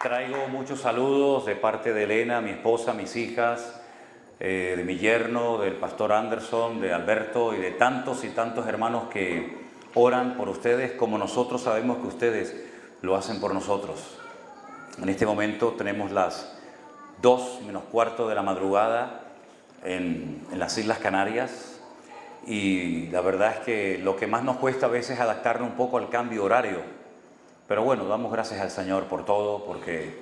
Traigo muchos saludos de parte de Elena, mi esposa, mis hijas, de mi yerno, del pastor Anderson, de Alberto y de tantos y tantos hermanos que oran por ustedes como nosotros sabemos que ustedes lo hacen por nosotros. En este momento tenemos las 2 menos cuarto de la madrugada en las Islas Canarias y la verdad es que lo que más nos cuesta a veces es adaptarnos un poco al cambio horario. Pero bueno, damos gracias al Señor por todo, porque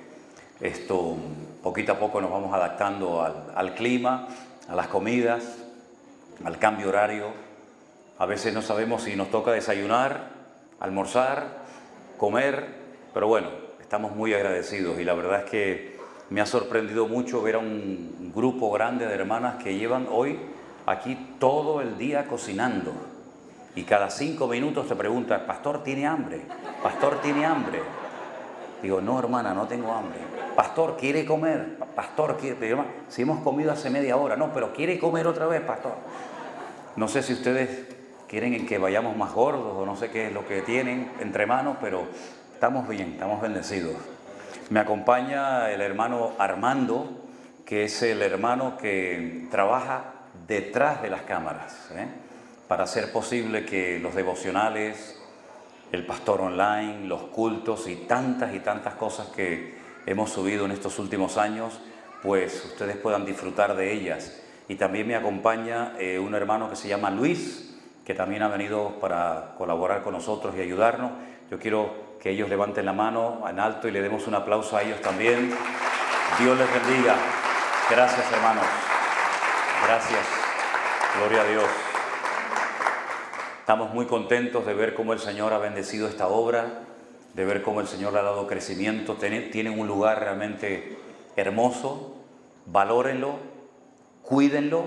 esto poquito a poco nos vamos adaptando al clima, a las comidas, al cambio horario. A veces no sabemos si nos toca desayunar, almorzar, comer, pero bueno, estamos muy agradecidos y la verdad es que me ha sorprendido mucho ver a un grupo grande de hermanas que llevan hoy aquí todo el día cocinando. Y cada 5 minutos te preguntan, ¿pastor tiene hambre? ¿Pastor tiene hambre? Digo, no hermana, no tengo hambre. Pastor, ¿quiere comer? Pastor, ¿quiere? Si hemos comido hace media hora. No, pero ¿quiere comer otra vez, pastor? No sé si ustedes quieren en que vayamos más gordos o no sé qué es lo que tienen entre manos, pero estamos bien, estamos bendecidos. Me acompaña el hermano Armando, que es el hermano que trabaja detrás de las cámaras, para hacer posible que los devocionales, el pastor online, los cultos y tantas cosas que hemos subido en estos últimos años, pues ustedes puedan disfrutar de ellas. Y también me acompaña un hermano que se llama Luis, que también ha venido para colaborar con nosotros y ayudarnos. Yo quiero que ellos levanten la mano en alto y le demos un aplauso a ellos también. Dios les bendiga. Gracias, hermanos. Gracias. Gloria a Dios. Estamos muy contentos de ver cómo el Señor ha bendecido esta obra, de ver cómo el Señor le ha dado crecimiento. Tienen un lugar realmente hermoso. Valórenlo, cuídenlo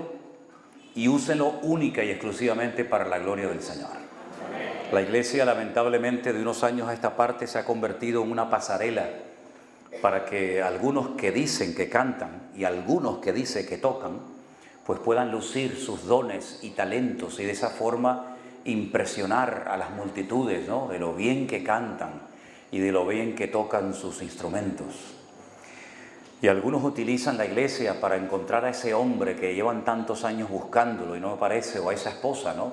y úsenlo única y exclusivamente para la gloria del Señor. La iglesia, lamentablemente, de unos años a esta parte se ha convertido en una pasarela para que algunos que dicen que cantan y algunos que dicen que tocan, pues puedan lucir sus dones y talentos y de esa forma impresionar a las multitudes, ¿no? De lo bien que cantan y de lo bien que tocan sus instrumentos. Y algunos utilizan la iglesia para encontrar a ese hombre que llevan tantos años buscándolo y no aparece, o a esa esposa, ¿no?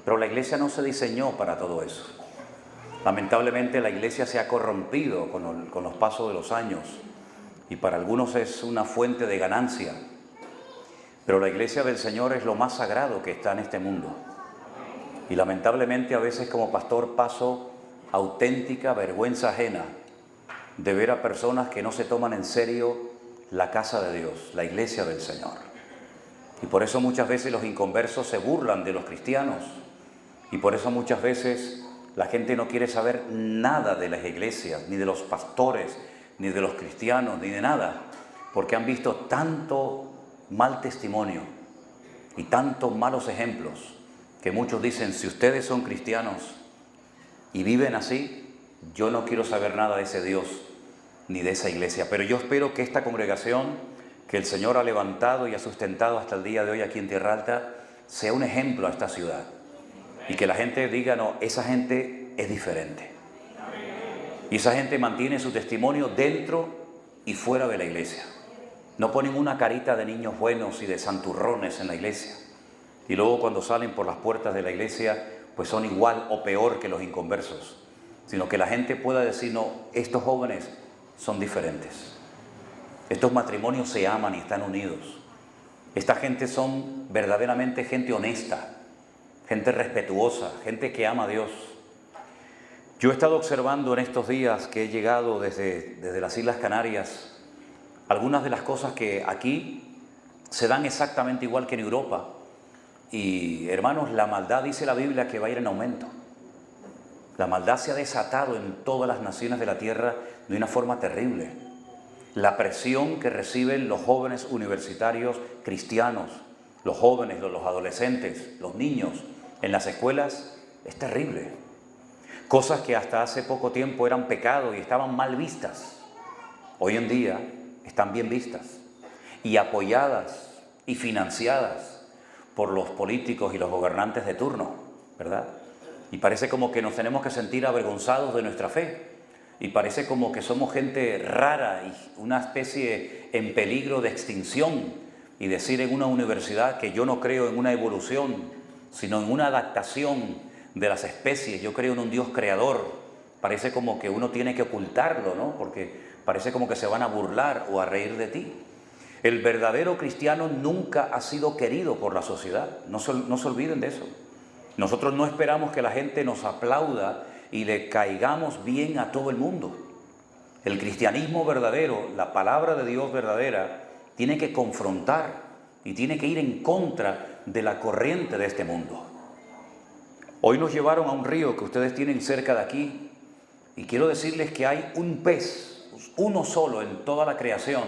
Pero la iglesia no se diseñó para todo eso. Lamentablemente la iglesia se ha corrompido con los pasos de los años y para algunos es una fuente de ganancia. Pero la iglesia del Señor es lo más sagrado que está en este mundo. Y lamentablemente a veces como pastor paso auténtica vergüenza ajena de ver a personas que no se toman en serio la casa de Dios, la iglesia del Señor. Y por eso muchas veces los inconversos se burlan de los cristianos. Y por eso muchas veces la gente no quiere saber nada de las iglesias, ni de los pastores, ni de los cristianos, ni de nada. Porque han visto tanto mal testimonio y tantos malos ejemplos que muchos dicen, si ustedes son cristianos y viven así, yo no quiero saber nada de ese Dios ni de esa iglesia. Pero yo espero que esta congregación que el Señor ha levantado y ha sustentado hasta el día de hoy aquí en Tierra Alta sea un ejemplo a esta ciudad. Y que la gente diga, no, esa gente es diferente. Y esa gente mantiene su testimonio dentro y fuera de la iglesia. No ponen una carita de niños buenos y de santurrones en la iglesia. Y luego cuando salen por las puertas de la iglesia, pues son igual o peor que los inconversos. Sino que la gente pueda decir, no, estos jóvenes son diferentes. Estos matrimonios se aman y están unidos. Esta gente son verdaderamente gente honesta, gente respetuosa, gente que ama a Dios. Yo he estado observando en estos días que he llegado desde las Islas Canarias, algunas de las cosas que aquí se dan exactamente igual que en Europa. Y hermanos, la maldad dice la Biblia que va a ir en aumento. La maldad se ha desatado en todas las naciones de la tierra de una forma terrible. La presión que reciben los jóvenes universitarios cristianos, los jóvenes, los adolescentes, los niños en las escuelas es terrible. Cosas que hasta hace poco tiempo eran pecado y estaban mal vistas, hoy en día están bien vistas y apoyadas y financiadas por los políticos y los gobernantes de turno, ¿verdad? Y parece como que nos tenemos que sentir avergonzados de nuestra fe, y parece como que somos gente rara y una especie en peligro de extinción, y decir en una universidad que yo no creo en una evolución, sino en una adaptación de las especies, yo creo en un Dios creador, parece como que uno tiene que ocultarlo, ¿no? Porque parece como que se van a burlar o a reír de ti. El verdadero cristiano nunca ha sido querido por la sociedad, no se olviden de eso. Nosotros no esperamos que la gente nos aplauda y le caigamos bien a todo el mundo. El cristianismo verdadero, la palabra de Dios verdadera, tiene que confrontar y tiene que ir en contra de la corriente de este mundo. Hoy nos llevaron a un río que ustedes tienen cerca de aquí, y quiero decirles que hay un pez, uno solo en toda la creación,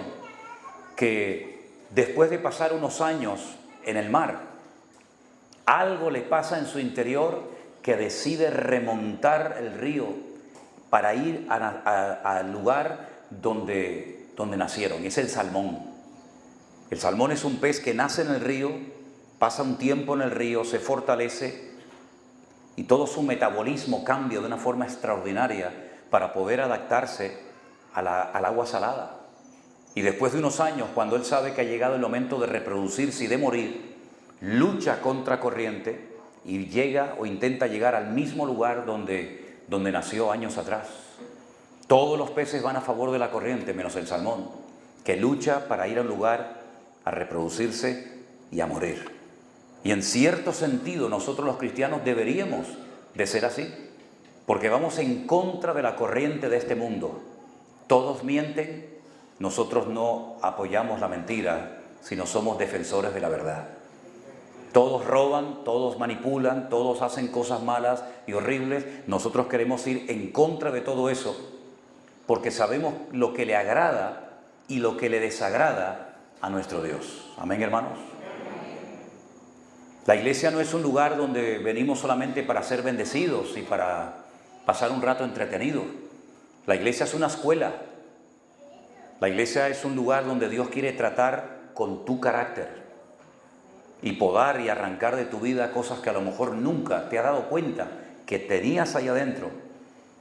que después de pasar unos años en el mar, algo le pasa en su interior que decide remontar el río para ir al lugar donde nacieron, y es el salmón. El salmón es un pez que nace en el río, pasa un tiempo en el río, se fortalece y todo su metabolismo cambia de una forma extraordinaria para poder adaptarse al agua salada. Y después de unos años, cuando él sabe que ha llegado el momento de reproducirse y de morir, lucha contra corriente y llega o intenta llegar al mismo lugar donde nació años atrás. Todos los peces van a favor de la corriente, menos el salmón, que lucha para ir a un lugar a reproducirse y a morir. Y en cierto sentido nosotros los cristianos deberíamos de ser así, porque vamos en contra de la corriente de este mundo. Todos mienten, nosotros no apoyamos la mentira, sino somos defensores de la verdad. Todos roban, todos manipulan, todos hacen cosas malas y horribles. Nosotros queremos ir en contra de todo eso, porque sabemos lo que le agrada y lo que le desagrada a nuestro Dios. Amén, hermanos. La iglesia no es un lugar donde venimos solamente para ser bendecidos y para pasar un rato entretenido. La iglesia es una escuela. La iglesia es un lugar donde Dios quiere tratar con tu carácter y podar y arrancar de tu vida cosas que a lo mejor nunca te has dado cuenta que tenías ahí adentro,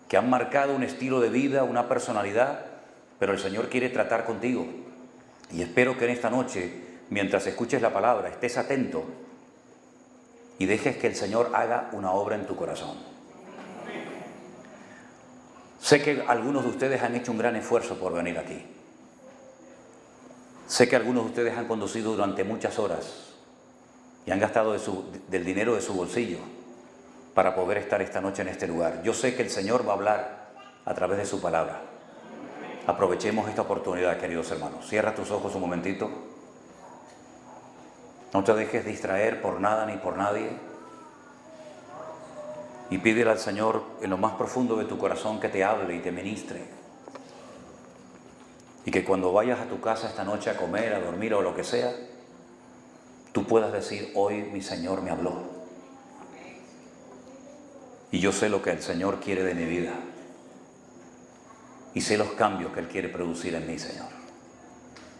que han marcado un estilo de vida, una personalidad, pero el Señor quiere tratar contigo. Y espero que en esta noche, mientras escuches la palabra, estés atento y dejes que el Señor haga una obra en tu corazón. Sé que algunos de ustedes han hecho un gran esfuerzo por venir aquí. Sé que algunos de ustedes han conducido durante muchas horas y han gastado del dinero de su bolsillo para poder estar esta noche en este lugar. Yo sé que el Señor va a hablar a través de su palabra. Aprovechemos esta oportunidad, queridos hermanos. Cierra tus ojos un momentito. No te dejes distraer por nada ni por nadie. Y pídele al Señor en lo más profundo de tu corazón que te hable y te ministre. Y que cuando vayas a tu casa esta noche a comer, a dormir o lo que sea, tú puedas decir: hoy mi Señor me habló. Y yo sé lo que el Señor quiere de mi vida. Y sé los cambios que Él quiere producir en mí, Señor.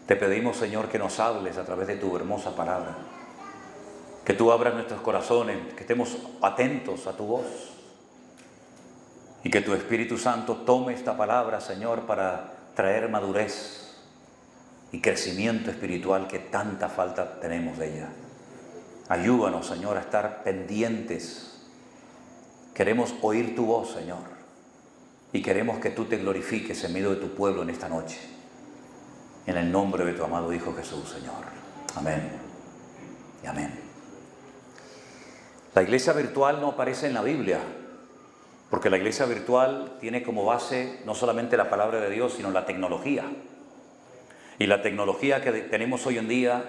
Te pedimos, Señor, que nos hables a través de tu hermosa palabra. Que tú abras nuestros corazones, que estemos atentos a tu voz. Y que tu Espíritu Santo tome esta palabra, Señor, para traer madurez y crecimiento espiritual que tanta falta tenemos de ella. Ayúdanos, Señor, a estar pendientes. Queremos oír tu voz, Señor. Y queremos que tú te glorifiques en medio de tu pueblo en esta noche. En el nombre de tu amado Hijo Jesús, Señor. Amén y amén. La iglesia virtual no aparece en la Biblia, porque la iglesia virtual tiene como base no solamente la palabra de Dios, sino la tecnología. Y la tecnología que tenemos hoy en día,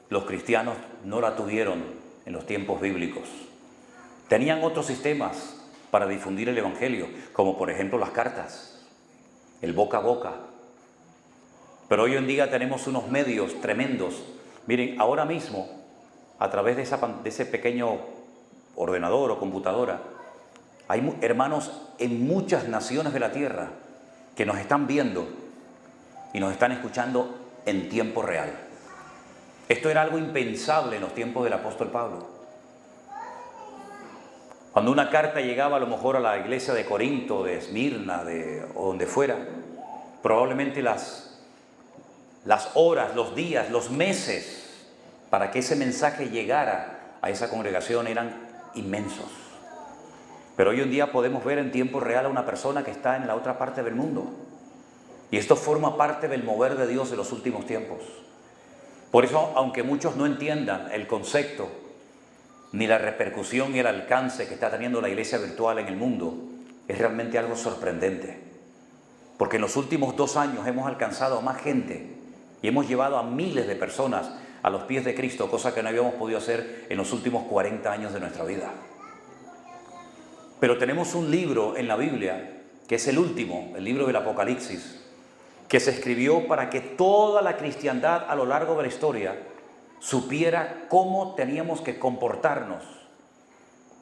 los cristianos no la tuvieron en los tiempos bíblicos. Tenían otros sistemas para difundir el Evangelio, como por ejemplo las cartas, el boca a boca. Pero hoy en día tenemos unos medios tremendos. Miren, ahora mismo, a través de ese pequeño ordenador o computadora, hay hermanos en muchas naciones de la tierra que nos están viendo y nos están escuchando en tiempo real. Esto era algo impensable en los tiempos del apóstol Pablo. Cuando una carta llegaba a lo mejor a la iglesia de Corinto, de Esmirna, o donde fuera, probablemente las horas, los días, los meses para que ese mensaje llegara a esa congregación eran inmensos. Pero hoy en día podemos ver en tiempo real a una persona que está en la otra parte del mundo. Y esto forma parte del mover de Dios de los últimos tiempos. Por eso, aunque muchos no entiendan el concepto, ni la repercusión y el alcance que está teniendo la iglesia virtual en el mundo, es realmente algo sorprendente. Porque en los últimos 2 años hemos alcanzado a más gente y hemos llevado a miles de personas a los pies de Cristo, cosa que no habíamos podido hacer en los últimos 40 años de nuestra vida. Pero tenemos un libro en la Biblia, que es el último, el libro del Apocalipsis, que se escribió para que toda la cristiandad a lo largo de la historia supiera cómo teníamos que comportarnos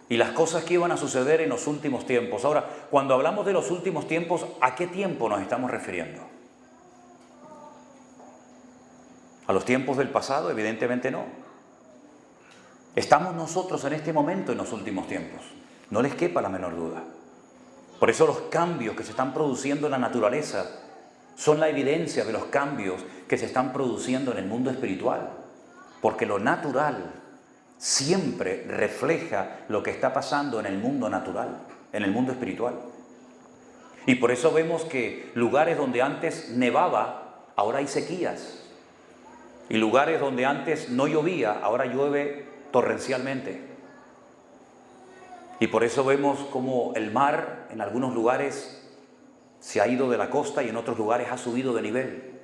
y las cosas que iban a suceder en los últimos tiempos. Ahora, cuando hablamos de los últimos tiempos, ¿a qué tiempo nos estamos refiriendo? ¿A los tiempos del pasado? Evidentemente no. Estamos nosotros en este momento en los últimos tiempos. No les quepa la menor duda. Por eso los cambios que se están produciendo en la naturaleza son la evidencia de los cambios que se están produciendo en el mundo espiritual. Porque lo natural siempre refleja lo que está pasando en el mundo natural, en el mundo espiritual. Y por eso vemos que lugares donde antes nevaba, ahora hay sequías. Y lugares donde antes no llovía, ahora llueve torrencialmente. Y por eso vemos como el mar en algunos lugares se ha ido de la costa y en otros lugares ha subido de nivel.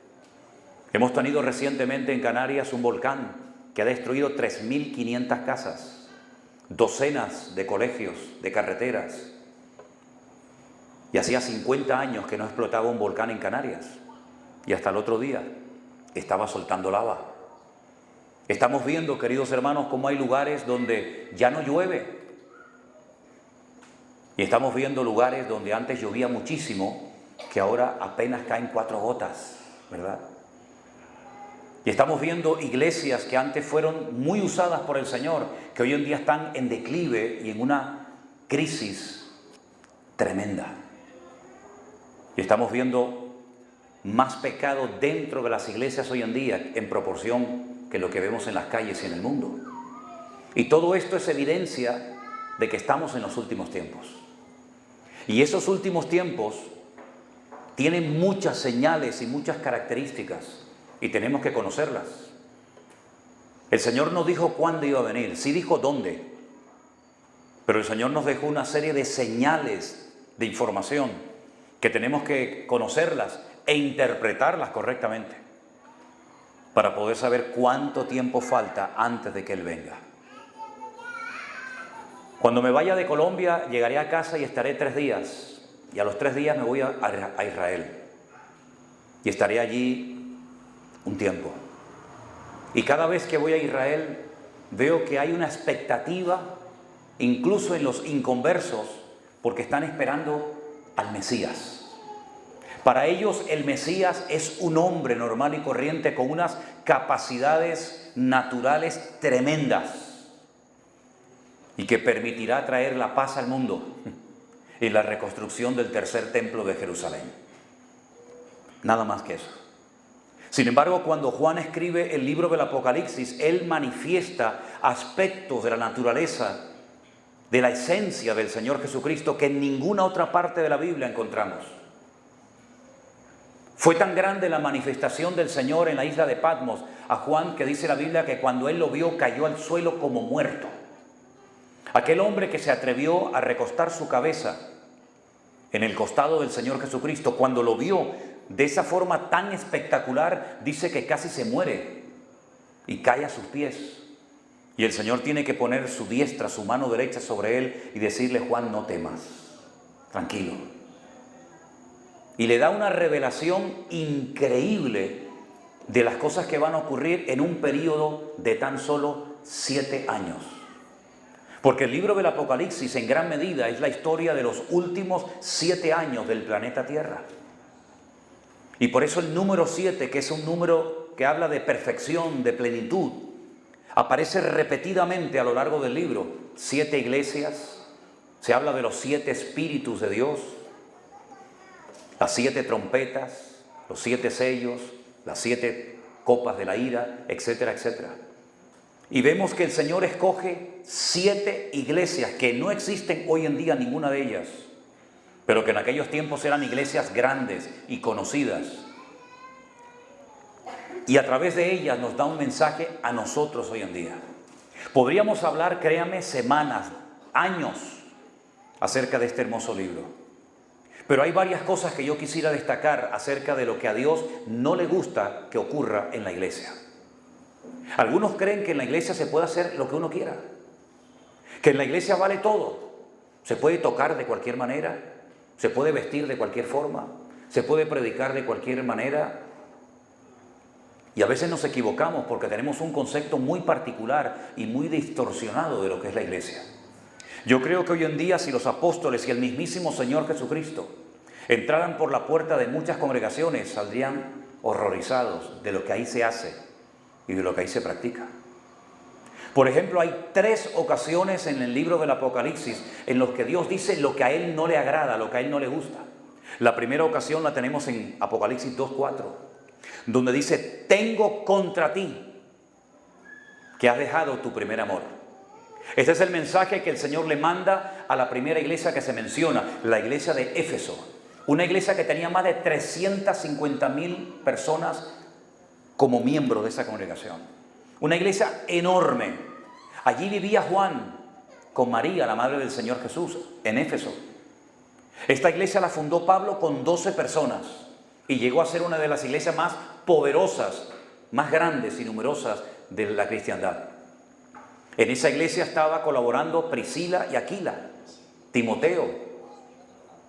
Hemos tenido recientemente en Canarias un volcán que ha destruido 3.500 casas, docenas de colegios, de carreteras. Y hacía 50 años que no explotaba un volcán en Canarias. Y hasta el otro día estaba soltando lava. Estamos viendo, queridos hermanos, cómo hay lugares donde ya no llueve. Y estamos viendo lugares donde antes llovía muchísimo, que ahora apenas caen 4 gotas, ¿verdad? Y estamos viendo iglesias que antes fueron muy usadas por el Señor, que hoy en día están en declive y en una crisis tremenda. Y estamos viendo más pecado dentro de las iglesias hoy en día en proporción que lo que vemos en las calles y en el mundo. Y todo esto es evidencia de que estamos en los últimos tiempos. Y esos últimos tiempos tienen muchas señales y muchas características y tenemos que conocerlas. El Señor no dijo cuándo iba a venir, sí dijo dónde. Pero el Señor nos dejó una serie de señales de información que tenemos que conocerlas e interpretarlas correctamente para poder saber cuánto tiempo falta antes de que Él venga. Cuando me vaya de Colombia, llegaré a casa y estaré 3 días. Y a los 3 días me voy a Israel. Y estaré allí un tiempo. Y cada vez que voy a Israel, veo que hay una expectativa, incluso en los inconversos, porque están esperando al Mesías. Para ellos el Mesías es un hombre normal y corriente con unas capacidades naturales tremendas y que permitirá traer la paz al mundo y la reconstrucción del tercer templo de Jerusalén. Nada más que eso. Sin embargo, cuando Juan escribe el libro del Apocalipsis, él manifiesta aspectos de la naturaleza, de la esencia del Señor Jesucristo que en ninguna otra parte de la Biblia encontramos. Fue tan grande la manifestación del Señor en la isla de Patmos a Juan que dice la Biblia que cuando él lo vio cayó al suelo como muerto. Aquel hombre que se atrevió a recostar su cabeza en el costado del Señor Jesucristo, cuando lo vio de esa forma tan espectacular, dice que casi se muere y cae a sus pies. Y el Señor tiene que poner su diestra, su mano derecha sobre él y decirle: Juan, no temas, tranquilo. Y le da una revelación increíble de las cosas que van a ocurrir en un periodo de tan solo 7 años. Porque el libro del Apocalipsis en gran medida es la historia de los últimos 7 años del planeta Tierra. Y por eso el número 7, que es un número que habla de perfección, de plenitud, aparece repetidamente a lo largo del libro. 7 iglesias, Se habla de los 7 espíritus de Dios, las 7 trompetas, los 7 sellos, las 7 copas de la ira, etcétera, etcétera. Y vemos que el Señor escoge 7 iglesias que no existen hoy en día ninguna de ellas, pero que en aquellos tiempos eran iglesias grandes y conocidas. Y a través de ellas nos da un mensaje a nosotros hoy en día. Podríamos hablar, créame, semanas, años acerca de este hermoso libro. Pero hay varias cosas que yo quisiera destacar acerca de lo que a Dios no le gusta que ocurra en la iglesia. Algunos creen que en la iglesia se puede hacer lo que uno quiera, que en la iglesia vale todo. Se puede tocar de cualquier manera, se puede vestir de cualquier forma, se puede predicar de cualquier manera. Y a veces nos equivocamos porque tenemos un concepto muy particular y muy distorsionado de lo que es la iglesia. Yo creo que hoy en día, si los apóstoles y el mismísimo Señor Jesucristo entraran por la puerta de muchas congregaciones, saldrían horrorizados de lo que ahí se hace y de lo que ahí se practica. Por ejemplo, hay 3 ocasiones en el libro del Apocalipsis en los que Dios dice lo que a Él no le agrada, lo que a Él no le gusta. La primera ocasión la tenemos en Apocalipsis 2:4, donde dice: tengo contra ti que has dejado tu primer amor. Este es el mensaje que el Señor le manda a la primera iglesia que se menciona, la iglesia de Éfeso. Una iglesia que tenía más de 350,000 personas como miembros de esa congregación. Una iglesia enorme. Allí vivía Juan con María, la madre del Señor Jesús, en Éfeso. Esta iglesia la fundó Pablo con 12 personas y llegó a ser una de las iglesias más poderosas, más grandes y numerosas de la cristiandad. En esa iglesia estaba colaborando Priscila y Aquila, Timoteo,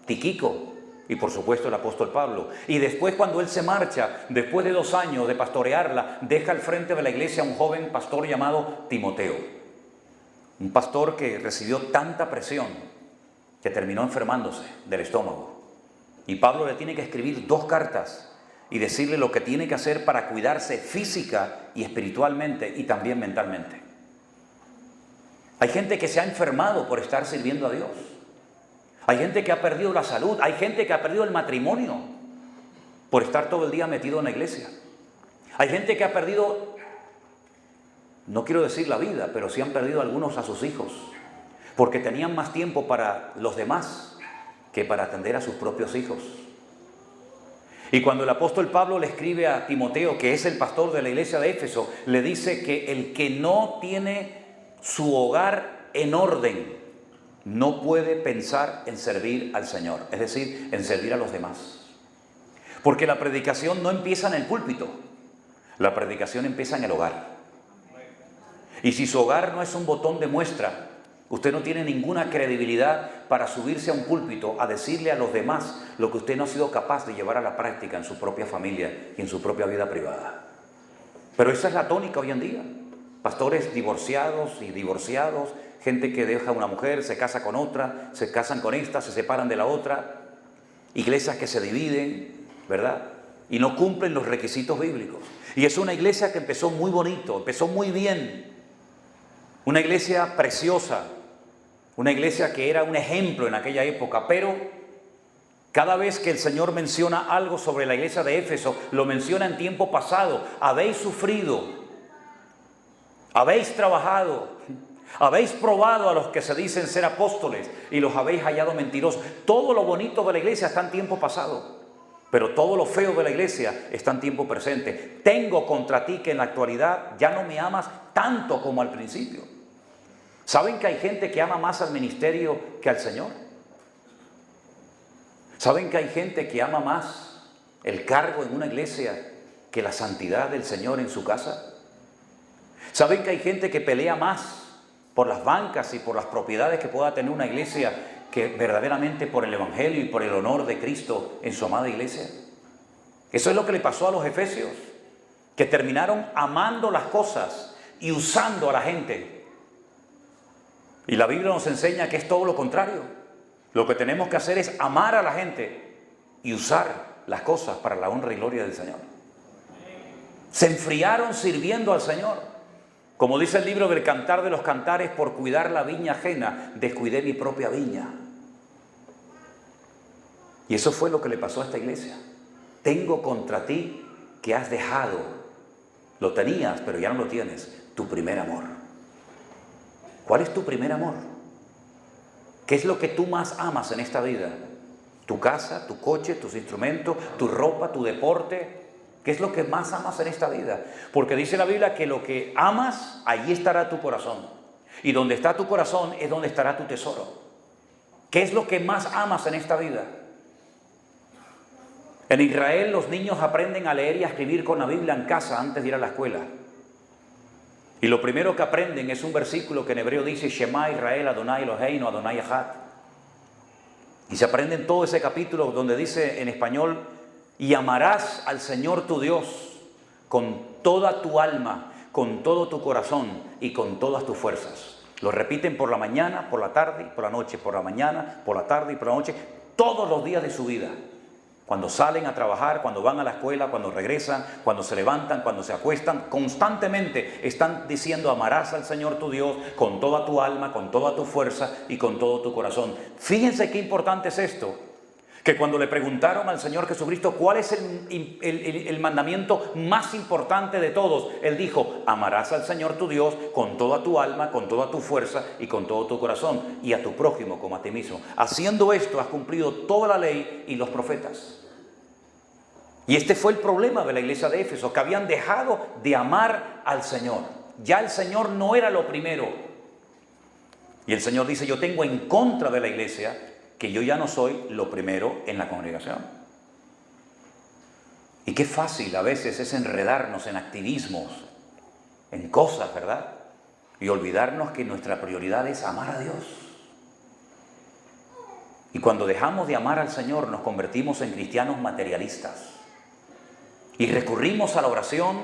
Tíquico y por supuesto el apóstol Pablo. Y después, cuando él se marcha, después de 2 años de pastorearla, deja al frente de la iglesia a un joven pastor llamado Timoteo. Un pastor que recibió tanta presión que terminó enfermándose del estómago. Y Pablo le tiene que escribir 2 cartas y decirle lo que tiene que hacer para cuidarse física y espiritualmente y también mentalmente. Hay gente que se ha enfermado por estar sirviendo a Dios. Hay gente que ha perdido la salud. Hay gente que ha perdido el matrimonio por estar todo el día metido en la iglesia. Hay gente que ha perdido, no quiero decir la vida, pero sí han perdido algunos a sus hijos, porque tenían más tiempo para los demás que para atender a sus propios hijos. Y cuando el apóstol Pablo le escribe a Timoteo, que es el pastor de la iglesia de Éfeso, le dice que el que no tiene su hogar en orden no puede pensar en servir al Señor, es decir, en servir a los demás. Porque la predicación no empieza en el púlpito, la predicación empieza en el hogar. Y si su hogar no es un botón de muestra, usted no tiene ninguna credibilidad para subirse a un púlpito a decirle a los demás lo que usted no ha sido capaz de llevar a la práctica en su propia familia y en su propia vida privada. Pero esa es la tónica hoy en día. Pastores divorciados y divorciados, gente que deja a una mujer, se casa con otra, se casan con esta, se separan de la otra, iglesias que se dividen, ¿verdad? Y no cumplen los requisitos bíblicos. Y es una iglesia que empezó muy bonito, empezó muy bien, una iglesia preciosa, una iglesia que era un ejemplo en aquella época, pero cada vez que el Señor menciona algo sobre la iglesia de Éfeso, lo menciona en tiempo pasado. Habéis sufrido, habéis trabajado, habéis probado a los que se dicen ser apóstoles y los habéis hallado mentirosos. Todo lo bonito de la iglesia está en tiempo pasado, pero todo lo feo de la iglesia está en tiempo presente. Tengo contra ti que en la actualidad ya no me amas tanto como al principio. ¿Saben que hay gente que ama más al ministerio que al Señor? ¿Saben que hay gente que ama más el cargo en una iglesia que la santidad del Señor en su casa? ¿Saben que hay gente que pelea más por las bancas y por las propiedades que pueda tener una iglesia que verdaderamente por el Evangelio y por el honor de Cristo en su amada iglesia? Eso es lo que le pasó a los efesios, que terminaron amando las cosas y usando a la gente. Y la Biblia nos enseña que es todo lo contrario. Lo que tenemos que hacer es amar a la gente y usar las cosas para la honra y gloria del Señor. Se enfriaron sirviendo al Señor. Como dice el libro del Cantar de los Cantares, por cuidar la viña ajena, descuidé mi propia viña. Y eso fue lo que le pasó a esta iglesia. Tengo contra ti que has dejado, lo tenías, pero ya no lo tienes, tu primer amor. ¿Cuál es tu primer amor? ¿Qué es lo que tú más amas en esta vida? ¿Tu casa, tu coche, tus instrumentos, tu ropa, tu deporte? ¿Qué es lo que más amas en esta vida? Porque dice la Biblia que lo que amas, allí estará tu corazón. Y donde está tu corazón es donde estará tu tesoro. ¿Qué es lo que más amas en esta vida? En Israel los niños aprenden a leer y a escribir con la Biblia en casa antes de ir a la escuela. Y lo primero que aprenden es un versículo que en hebreo dice Shema Israel Adonai Eloheinu Adonai Echad. Y se aprenden todo ese capítulo donde dice en español: y amarás al Señor tu Dios con toda tu alma, con todo tu corazón y con todas tus fuerzas. Lo repiten por la mañana, por la tarde y por la noche, por la mañana, por la tarde y por la noche, todos los días de su vida. Cuando salen a trabajar, cuando van a la escuela, cuando regresan, cuando se levantan, cuando se acuestan, constantemente están diciendo: amarás al Señor tu Dios con toda tu alma, con toda tu fuerza y con todo tu corazón. Fíjense qué importante es esto, que cuando le preguntaron al Señor Jesucristo cuál es el mandamiento más importante de todos, Él dijo: amarás al Señor tu Dios con toda tu alma, con toda tu fuerza y con todo tu corazón, y a tu prójimo como a ti mismo. Haciendo esto has cumplido toda la ley y los profetas. Y este fue el problema de la iglesia de Éfeso, que habían dejado de amar al Señor. Ya el Señor no era lo primero. Y el Señor dice: yo tengo en contra de la iglesia que yo ya no soy lo primero en la congregación. Y qué fácil a veces es enredarnos en activismos, en cosas, ¿verdad? Y olvidarnos que nuestra prioridad es amar a Dios. Y cuando dejamos de amar al Señor nos convertimos en cristianos materialistas. Y recurrimos a la oración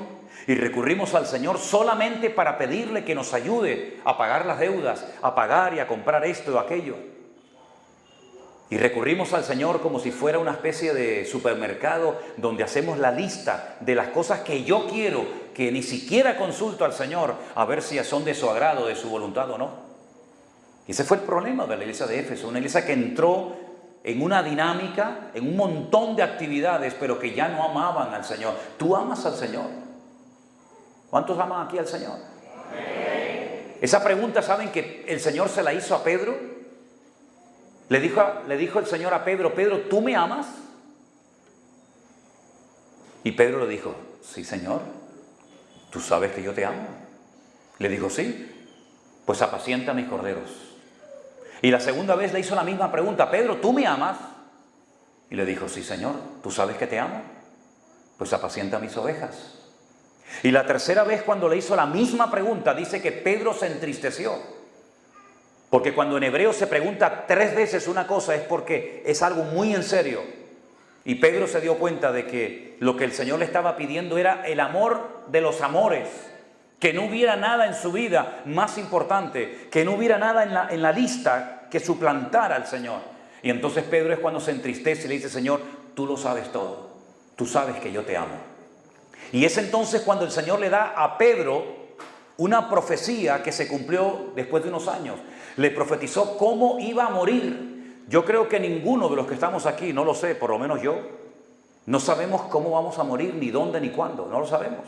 y recurrimos al Señor solamente para pedirle que nos ayude a pagar las deudas, a pagar y a comprar esto o aquello. Y recurrimos al Señor como si fuera una especie de supermercado donde hacemos la lista de las cosas que yo quiero, que ni siquiera consulto al Señor a ver si son de su agrado, de su voluntad o no. Y ese fue el problema de la iglesia de Éfeso, una iglesia que entró en una dinámica, en un montón de actividades, pero que ya no amaban al Señor. ¿Tú amas al Señor? ¿Cuántos aman aquí al Señor? Amén. Esa pregunta, ¿saben que el Señor se la hizo a Pedro? Le dijo el Señor a Pedro: Pedro, ¿tú me amas? Y Pedro le dijo: sí, Señor, tú sabes que yo te amo. Le dijo: sí, pues apacienta mis corderos. Y la segunda vez le hizo la misma pregunta: Pedro, ¿tú me amas? Y le dijo: sí, Señor, tú sabes que te amo, pues apacienta mis ovejas. Y la tercera vez, cuando le hizo la misma pregunta, dice que Pedro se entristeció. Porque cuando en hebreo se pregunta 3 veces una cosa es porque es algo muy en serio. Y Pedro se dio cuenta de que lo que el Señor le estaba pidiendo era el amor de los amores. Que no hubiera nada en su vida más importante, que no hubiera nada en la lista que suplantara al Señor. Y entonces Pedro es cuando se entristece y le dice: Señor, tú lo sabes todo, tú sabes que yo te amo. Y es entonces cuando el Señor le da a Pedro una profecía que se cumplió después de unos años. Le profetizó cómo iba a morir. Yo creo que ninguno de los que estamos aquí, no lo sé, por lo menos yo, no sabemos cómo vamos a morir, ni dónde, ni cuándo, no lo sabemos.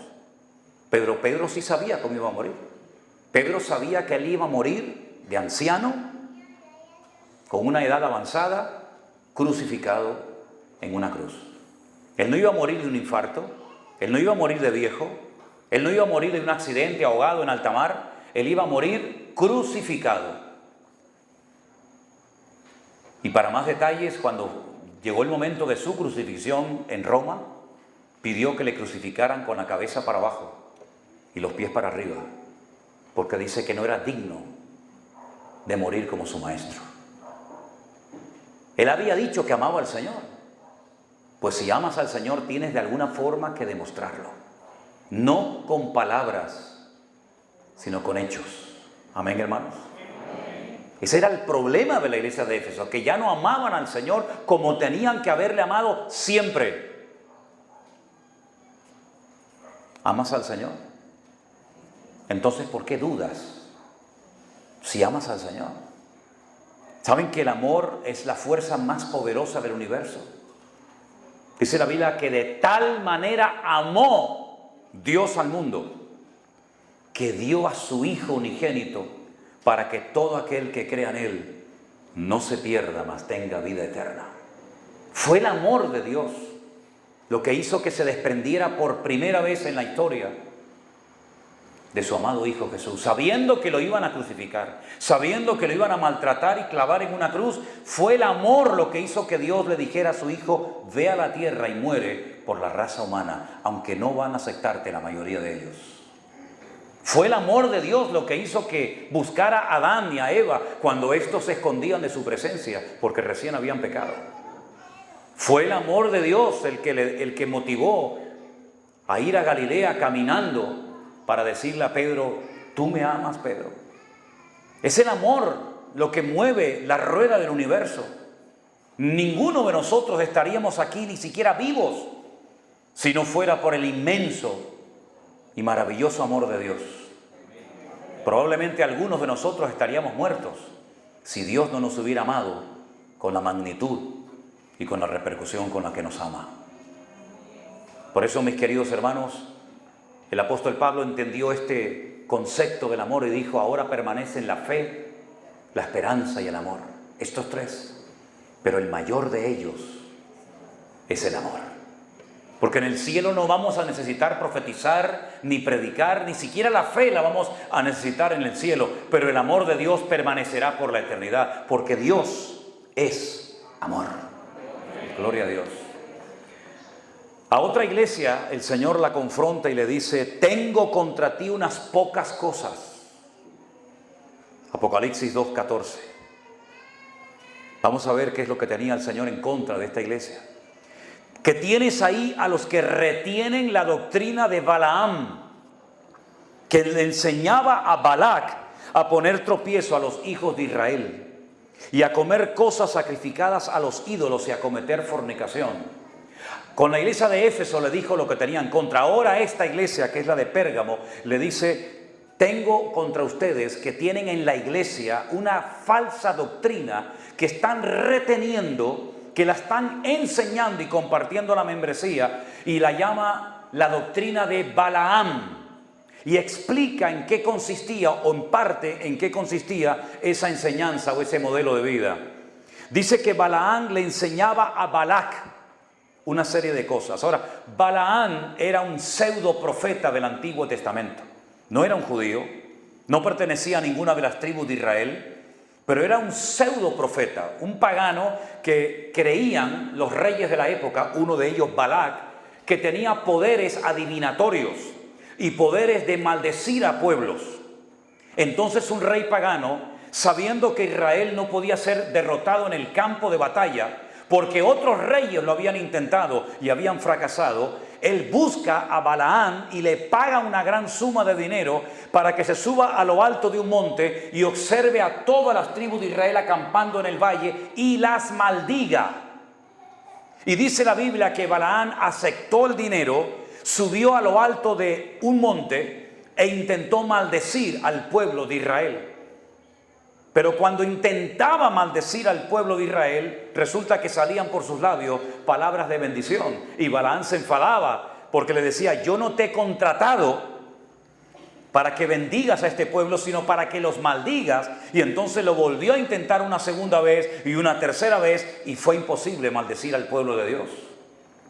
Pero Pedro sí sabía cómo iba a morir. Pedro sabía que él iba a morir de anciano, con una edad avanzada, crucificado en una cruz. Él no iba a morir de un infarto, él no iba a morir de viejo, él no iba a morir de un accidente ahogado en alta mar, él iba a morir crucificado. Y para más detalles, cuando llegó el momento de su crucifixión en Roma, pidió que le crucificaran con la cabeza para abajo y los pies para arriba, porque dice que no era digno de morir como su maestro. Él había dicho que amaba al Señor. Pues si amas al Señor tienes de alguna forma que demostrarlo, no con palabras, sino con hechos. Amén, hermanos. Ese era el problema de la iglesia de Éfeso, que ya no amaban al Señor como tenían que haberle amado siempre. ¿Amas al Señor? Entonces, ¿por qué dudas si amas al Señor? ¿Saben que el amor es la fuerza más poderosa del universo? Dice la Biblia que de tal manera amó Dios al mundo, que dio a su Hijo unigénito para que todo aquel que crea en Él no se pierda, mas tenga vida eterna. Fue el amor de Dios lo que hizo que se desprendiera por primera vez en la historia de su amado Hijo Jesús, sabiendo que lo iban a crucificar, sabiendo que lo iban a maltratar y clavar en una cruz. Fue el amor lo que hizo que Dios le dijera a su Hijo: ve a la tierra y muere por la raza humana, aunque no van a aceptarte la mayoría de ellos. Fue el amor de Dios lo que hizo que buscara a Adán y a Eva cuando estos se escondían de su presencia, porque recién habían pecado. Fue el amor de Dios el que motivó a ir a Galilea caminando para decirle a Pedro: tú me amas, Pedro. Es el amor lo que mueve la rueda del universo. Ninguno de nosotros estaríamos aquí ni siquiera vivos si no fuera por el inmenso y maravilloso amor de Dios. Probablemente algunos de nosotros estaríamos muertos si Dios no nos hubiera amado con la magnitud y con la repercusión con la que nos ama. Por eso, mis queridos hermanos, el apóstol Pablo entendió este concepto del amor y dijo: ahora permanecen la fe, la esperanza y el amor. Estos tres, pero el mayor de ellos es el amor. Porque en el cielo no vamos a necesitar profetizar, ni predicar, ni siquiera la fe la vamos a necesitar en el cielo. Pero el amor de Dios permanecerá por la eternidad, porque Dios es amor. Gloria a Dios. A otra iglesia el Señor la confronta y le dice: tengo contra ti unas pocas cosas. Apocalipsis 2:14. Vamos a ver qué es lo que tenía el Señor en contra de esta iglesia. Que tienes ahí a los que retienen la doctrina de Balaam, que le enseñaba a Balac a poner tropiezo a los hijos de Israel y a comer cosas sacrificadas a los ídolos y a cometer fornicación. Con la iglesia de Éfeso le dijo lo que tenía en contra. Ahora esta iglesia, que es la de Pérgamo, le dice: tengo contra ustedes que tienen en la iglesia una falsa doctrina que están reteniendo, que la están enseñando y compartiendo la membresía, y la llama la doctrina de Balaam. Y explica en qué consistía, o en parte en qué consistía esa enseñanza o ese modelo de vida. Dice que Balaam le enseñaba a Balac una serie de cosas. Ahora, Balaam era un pseudo profeta del Antiguo Testamento. No era un judío, no pertenecía a ninguna de las tribus de Israel, pero era un pseudo profeta, un pagano que creían los reyes de la época, uno de ellos Balac, que tenía poderes adivinatorios y poderes de maldecir a pueblos. Entonces un rey pagano, sabiendo que Israel no podía ser derrotado en el campo de batalla, porque otros reyes lo habían intentado y habían fracasado, él busca a Balaam y le paga una gran suma de dinero para que se suba a lo alto de un monte y observe a todas las tribus de Israel acampando en el valle y las maldiga. Y dice la Biblia que Balaam aceptó el dinero, subió a lo alto de un monte e intentó maldecir al pueblo de Israel. Pero cuando intentaba maldecir al pueblo de Israel, resulta que salían por sus labios palabras de bendición. Y Balaam se enfadaba porque le decía: yo no te he contratado para que bendigas a este pueblo, sino para que los maldigas. Y entonces lo volvió a intentar una segunda vez y una tercera vez, y fue imposible maldecir al pueblo de Dios,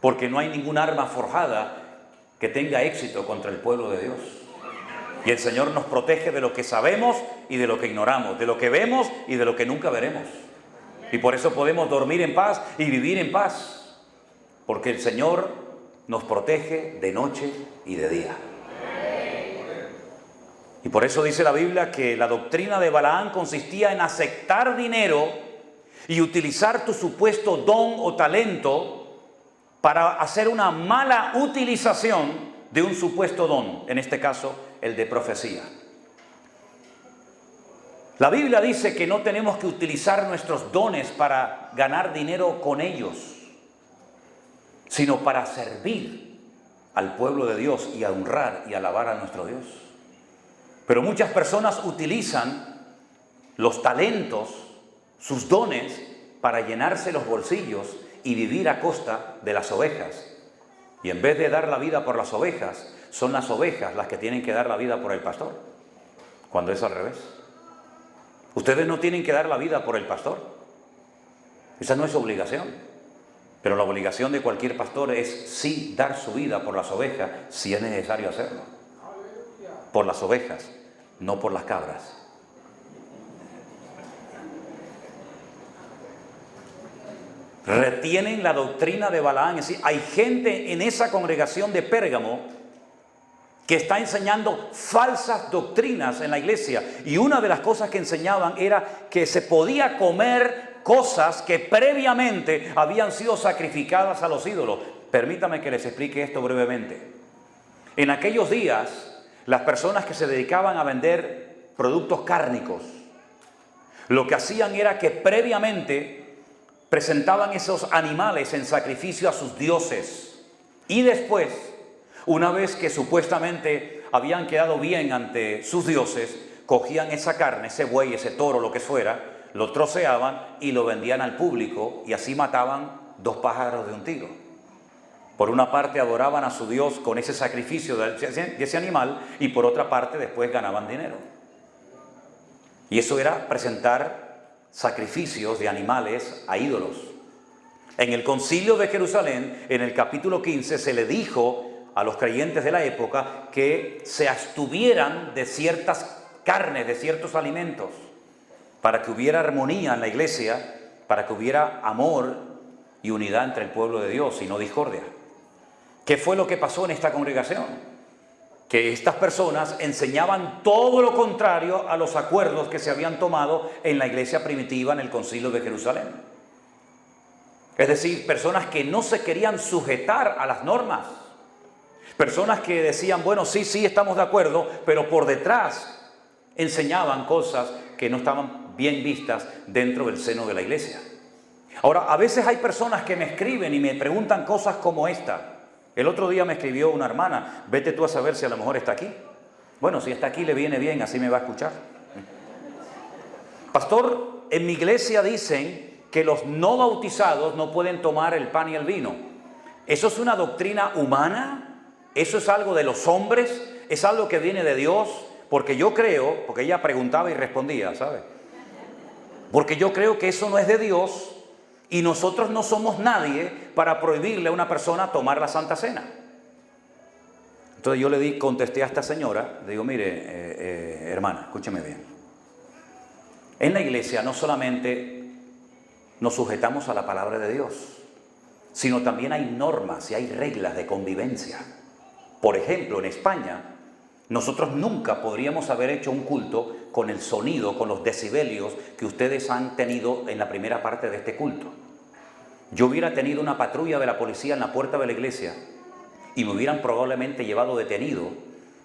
porque no hay ningún arma forjada que tenga éxito contra el pueblo de Dios. Y el Señor nos protege de lo que sabemos y de lo que ignoramos, de lo que vemos y de lo que nunca veremos. Y por eso podemos dormir en paz y vivir en paz, porque el Señor nos protege de noche y de día. Y por eso dice la Biblia que la doctrina de Balaam consistía en aceptar dinero y utilizar tu supuesto don o talento para hacer una mala utilización de un supuesto don, en este caso el de profecía. La Biblia dice que no tenemos que utilizar nuestros dones para ganar dinero con ellos, sino para servir al pueblo de Dios y a honrar y alabar a nuestro Dios. Pero muchas personas utilizan los talentos, sus dones, para llenarse los bolsillos y vivir a costa de las ovejas. Y en vez de dar la vida por las ovejas, son las ovejas las que tienen que dar la vida por el pastor, cuando es al revés. Ustedes no tienen que dar la vida por el pastor. Esa no es obligación. Pero la obligación de cualquier pastor es sí dar su vida por las ovejas, si es necesario hacerlo. Por las ovejas, no por las cabras. Retienen la doctrina de Balaam. Es decir, hay gente en esa congregación de Pérgamo que está enseñando falsas doctrinas en la iglesia. Y una de las cosas que enseñaban era que se podía comer cosas que previamente habían sido sacrificadas a los ídolos. Permítame que les explique esto brevemente. En aquellos días, las personas que se dedicaban a vender productos cárnicos, lo que hacían era que previamente presentaban esos animales en sacrificio a sus dioses. Y después, una vez que supuestamente habían quedado bien ante sus dioses, cogían esa carne, ese buey, ese toro, lo que fuera, lo troceaban y lo vendían al público, y así mataban 2 pájaros de un tiro. Por una parte adoraban a su Dios con ese sacrificio de ese animal, y por otra parte después ganaban dinero. Y eso era presentar sacrificios de animales a ídolos. En el concilio de Jerusalén, en el capítulo 15, se le dijo a los creyentes de la época que se abstuvieran de ciertas carnes, de ciertos alimentos, para que hubiera armonía en la iglesia, para que hubiera amor y unidad entre el pueblo de Dios y no discordia. ¿Qué fue lo que pasó en esta congregación? Que estas personas enseñaban todo lo contrario a los acuerdos que se habían tomado en la iglesia primitiva en el concilio de Jerusalén. Es decir, personas que no se querían sujetar a las normas. Personas que decían, bueno, sí, estamos de acuerdo, pero por detrás enseñaban cosas que no estaban bien vistas dentro del seno de la iglesia. Ahora, a veces hay personas que me escriben y me preguntan cosas como esta. El otro día me escribió una hermana, vete tú a saber si a lo mejor está aquí. Bueno, si está aquí le viene bien, así me va a escuchar. Pastor, en mi iglesia dicen que los no bautizados no pueden tomar el pan y el vino. ¿Eso es una doctrina humana? ¿Eso es algo de los hombres? ¿Es algo que viene de Dios? Porque yo creo, porque ella preguntaba y respondía, ¿sabe? Porque yo creo que eso no es de Dios. Y nosotros no somos nadie para prohibirle a una persona tomar la Santa Cena. Entonces yo contesté a esta señora, le digo, mire, hermana, escúcheme bien. En la iglesia no solamente nos sujetamos a la palabra de Dios, sino también hay normas y hay reglas de convivencia. Por ejemplo, en España, nosotros nunca podríamos haber hecho un culto con el sonido, con los decibelios que ustedes han tenido en la primera parte de este culto. Yo hubiera tenido una patrulla de la policía en la puerta de la iglesia y me hubieran probablemente llevado detenido,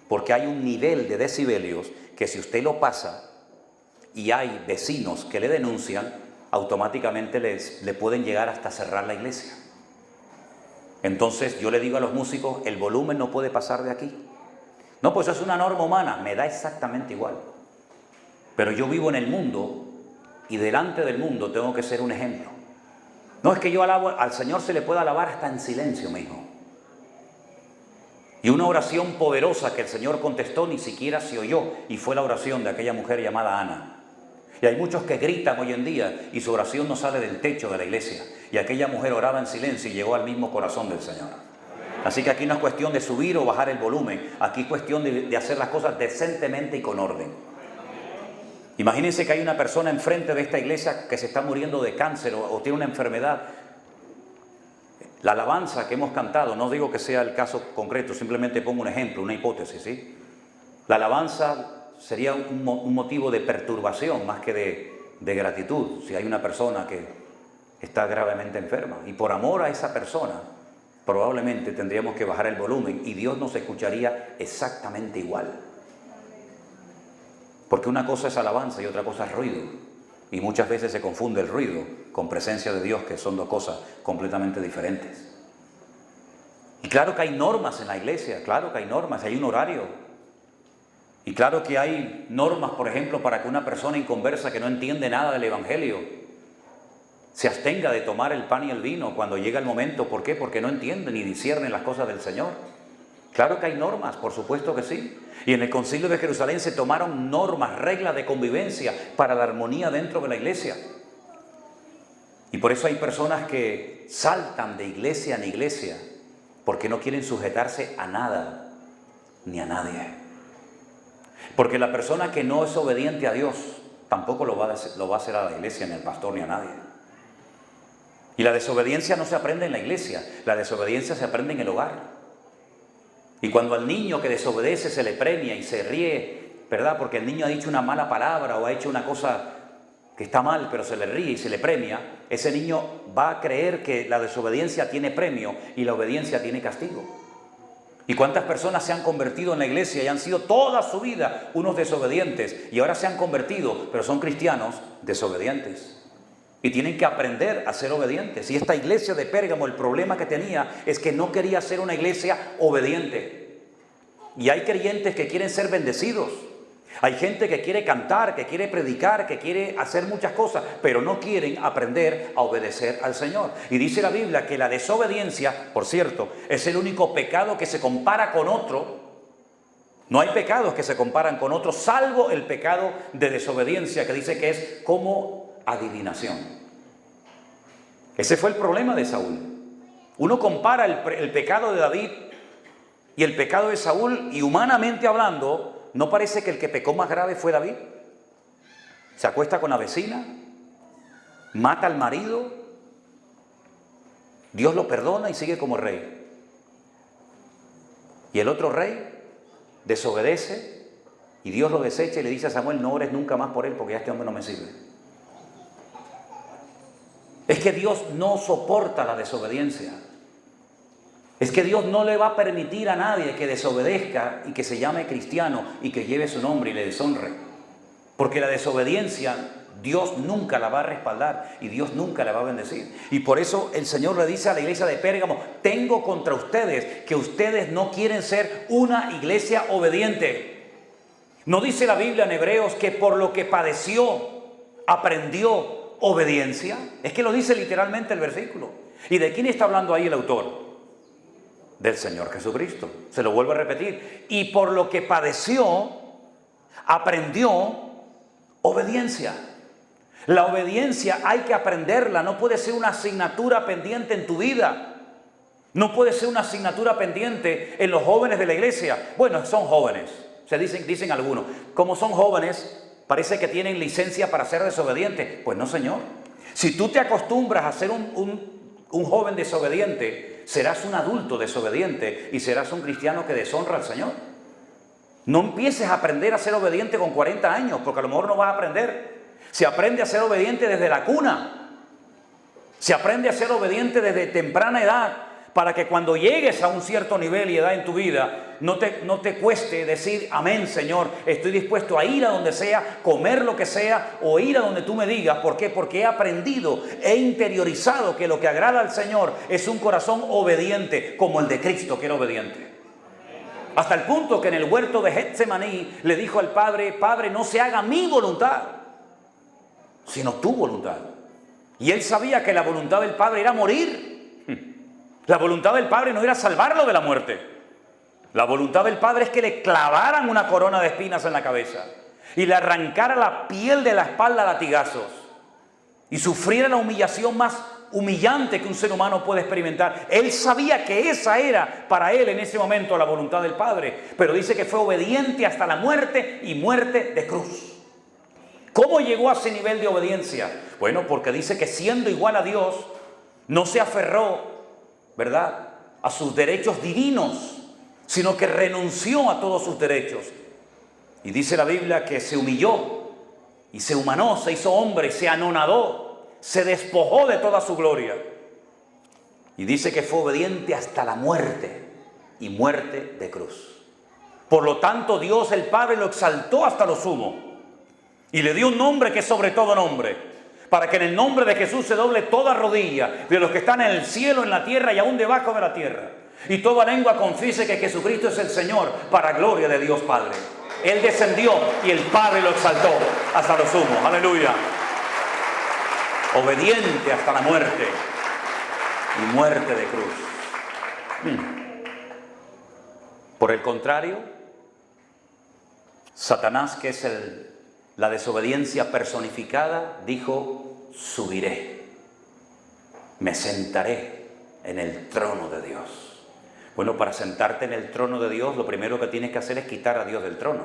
porque hay un nivel de decibelios que si usted lo pasa y hay vecinos que le denuncian, automáticamente le pueden llegar hasta cerrar la iglesia. Entonces yo le digo a los músicos, el volumen no puede pasar de aquí. No, pues eso es una norma humana, me da exactamente igual. Pero yo vivo en el mundo y delante del mundo tengo que ser un ejemplo. No es que yo alabo, al Señor se le pueda alabar hasta en silencio, mi hijo. Y una oración poderosa que el Señor contestó ni siquiera se oyó, y fue la oración de aquella mujer llamada Ana. Y hay muchos que gritan hoy en día y su oración no sale del techo de la iglesia. Y aquella mujer oraba en silencio y llegó al mismo corazón del Señor. Así que aquí no es cuestión de subir o bajar el volumen, aquí es cuestión de hacer las cosas decentemente y con orden. Imagínense que hay una persona enfrente de esta iglesia que se está muriendo de cáncer o tiene una enfermedad. La alabanza que hemos cantado, no digo que sea el caso concreto, simplemente pongo un ejemplo, una hipótesis, ¿sí? La alabanza sería un motivo de perturbación más que de gratitud, si hay una persona que está gravemente enferma. Y por amor a esa persona, probablemente tendríamos que bajar el volumen y Dios nos escucharía exactamente igual. Porque una cosa es alabanza y otra cosa es ruido. Y muchas veces se confunde el ruido con presencia de Dios, que son dos cosas completamente diferentes. Y claro que hay normas en la iglesia, claro que hay normas, hay un horario. Y claro que hay normas, por ejemplo, para que una persona inconversa que no entiende nada del Evangelio se abstenga de tomar el pan y el vino cuando llega el momento. ¿Por qué? Porque no entiende ni discierne las cosas del Señor. Claro que hay normas, por supuesto que sí. Y en el Concilio de Jerusalén se tomaron normas, reglas de convivencia para la armonía dentro de la iglesia. Y por eso hay personas que saltan de iglesia en iglesia porque no quieren sujetarse a nada ni a nadie. Porque la persona que no es obediente a Dios tampoco lo va a hacer a la iglesia, ni al pastor, ni a nadie. Y la desobediencia no se aprende en la iglesia, la desobediencia se aprende en el hogar. Y cuando al niño que desobedece se le premia y se ríe, ¿verdad? Porque el niño ha dicho una mala palabra o ha hecho una cosa que está mal, pero se le ríe y se le premia, ese niño va a creer que la desobediencia tiene premio y la obediencia tiene castigo. ¿Y cuántas personas se han convertido en la iglesia y han sido toda su vida unos desobedientes y ahora se han convertido, pero son cristianos desobedientes? Y tienen que aprender a ser obedientes. Y esta iglesia de Pérgamo, el problema que tenía es que no quería ser una iglesia obediente. Y hay creyentes que quieren ser bendecidos. Hay gente que quiere cantar, que quiere predicar, que quiere hacer muchas cosas, pero no quieren aprender a obedecer al Señor. Y dice la Biblia que la desobediencia, por cierto, es el único pecado que se compara con otro. No hay pecados que se comparan con otros, salvo el pecado de desobediencia, que dice que es como adivinación. Ese fue el problema de Saúl. Uno compara el pecado de David y el pecado de Saúl, y humanamente hablando, ¿no parece que el que pecó más grave fue David? Se acuesta con la vecina, mata al marido, Dios lo perdona y sigue como rey. Y el otro rey desobedece y Dios lo desecha y le dice a Samuel: no ores nunca más por él porque ya este hombre no me sirve. Es que Dios no soporta la desobediencia. Es que Dios no le va a permitir a nadie que desobedezca y que se llame cristiano y que lleve su nombre y le deshonre. Porque la desobediencia Dios nunca la va a respaldar y Dios nunca la va a bendecir. Y por eso el Señor le dice a la iglesia de Pérgamo: tengo contra ustedes que ustedes no quieren ser una iglesia obediente. ¿No dice la Biblia en Hebreos que por lo que padeció aprendió obediencia? Es que lo dice literalmente el versículo. ¿Y de quién está hablando ahí el autor? Del Señor Jesucristo. Se lo vuelvo a repetir. Y por lo que padeció, aprendió obediencia. La obediencia hay que aprenderla. No puede ser una asignatura pendiente en tu vida. No puede ser una asignatura pendiente en los jóvenes de la iglesia. Bueno, son jóvenes. Dicen algunos. Como son jóvenes, parece que tienen licencia para ser desobedientes. Pues no, señor. Si tú te acostumbras a ser un joven desobediente, serás un adulto desobediente y serás un cristiano que deshonra al Señor. No empieces a aprender a ser obediente con 40 años, porque a lo mejor no vas a aprender. Se aprende a ser obediente desde la cuna. Se aprende a ser obediente desde temprana edad, para que cuando llegues a un cierto nivel y edad en tu vida, no te cueste decir: amén, Señor, estoy dispuesto a ir a donde sea, comer lo que sea o ir a donde tú me digas. ¿Por qué? Porque he aprendido, he interiorizado que lo que agrada al Señor es un corazón obediente, como el de Cristo, que era obediente. Hasta el punto que en el huerto de Getsemaní le dijo al Padre: Padre, no se haga mi voluntad, sino tu voluntad. Y él sabía que la voluntad del Padre era morir. La voluntad del Padre no era salvarlo de la muerte. La voluntad del Padre es que le clavaran una corona de espinas en la cabeza y le arrancara la piel de la espalda a latigazos y sufriera la humillación más humillante que un ser humano puede experimentar. Él sabía que esa era para él en ese momento la voluntad del Padre, pero dice que fue obediente hasta la muerte, y muerte de cruz. ¿Cómo llegó a ese nivel de obediencia? Bueno, porque dice que siendo igual a Dios, no se aferró, ¿verdad?, a sus derechos divinos, sino que renunció a todos sus derechos. Y dice la Biblia que se humilló y se humanó, se hizo hombre, se anonadó, se despojó de toda su gloria. Y dice que fue obediente hasta la muerte, y muerte de cruz. Por lo tanto, Dios el Padre lo exaltó hasta lo sumo y le dio un nombre que es sobre todo nombre, para que en el nombre de Jesús se doble toda rodilla de los que están en el cielo, en la tierra y aún debajo de la tierra, y toda lengua confiese que Jesucristo es el Señor, para gloria de Dios Padre. Él descendió y el Padre lo exaltó hasta lo sumo. Aleluya. Obediente hasta la muerte y muerte de cruz. Por el contrario, Satanás, que es la desobediencia personificada, dijo: subiré, me sentaré en el trono de Dios. Bueno, para sentarte en el trono de Dios, lo primero que tienes que hacer es quitar a Dios del trono.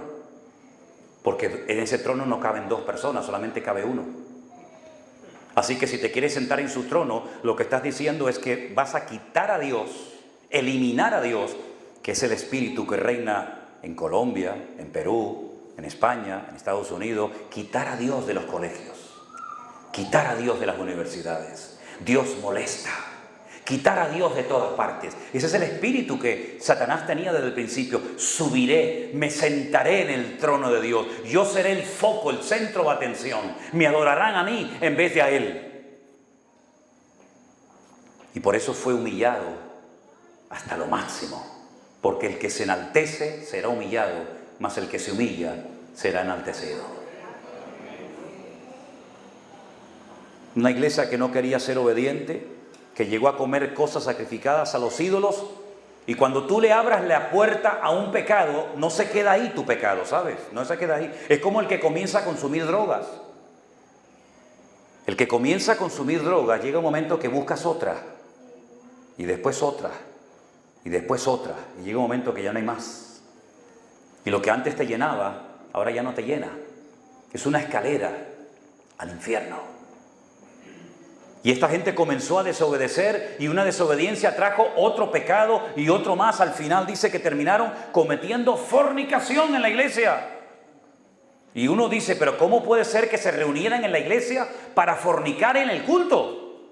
Porque en ese trono no caben dos personas, solamente cabe uno. Así que si te quieres sentar en su trono, lo que estás diciendo es que vas a quitar a Dios, eliminar a Dios, que es el espíritu que reina en Colombia, en Perú, en España, en Estados Unidos. Quitar a Dios de los colegios, quitar a Dios de las universidades. Dios molesta. Quitar a Dios de todas partes. Ese es el espíritu que Satanás tenía desde el principio. Subiré, me sentaré en el trono de Dios. Yo seré el foco, el centro de atención. Me adorarán a mí en vez de a Él. Y por eso fue humillado hasta lo máximo. Porque el que se enaltece será humillado, mas el que se humilla será enaltecido. Una iglesia que no quería ser obediente, que llegó a comer cosas sacrificadas a los ídolos, y cuando tú le abras la puerta a un pecado, no se queda ahí tu pecado, ¿sabes? No se queda ahí. Es como el que comienza a consumir drogas. El que comienza a consumir drogas, llega un momento que buscas otra, y después otra, y después otra, y llega un momento que ya no hay más. Y lo que antes te llenaba, ahora ya no te llena. Es una escalera al infierno. Y esta gente comenzó a desobedecer, y una desobediencia trajo otro pecado y otro más. Al final dice que terminaron cometiendo fornicación en la iglesia. Y uno dice, pero ¿cómo puede ser que se reunieran en la iglesia para fornicar en el culto?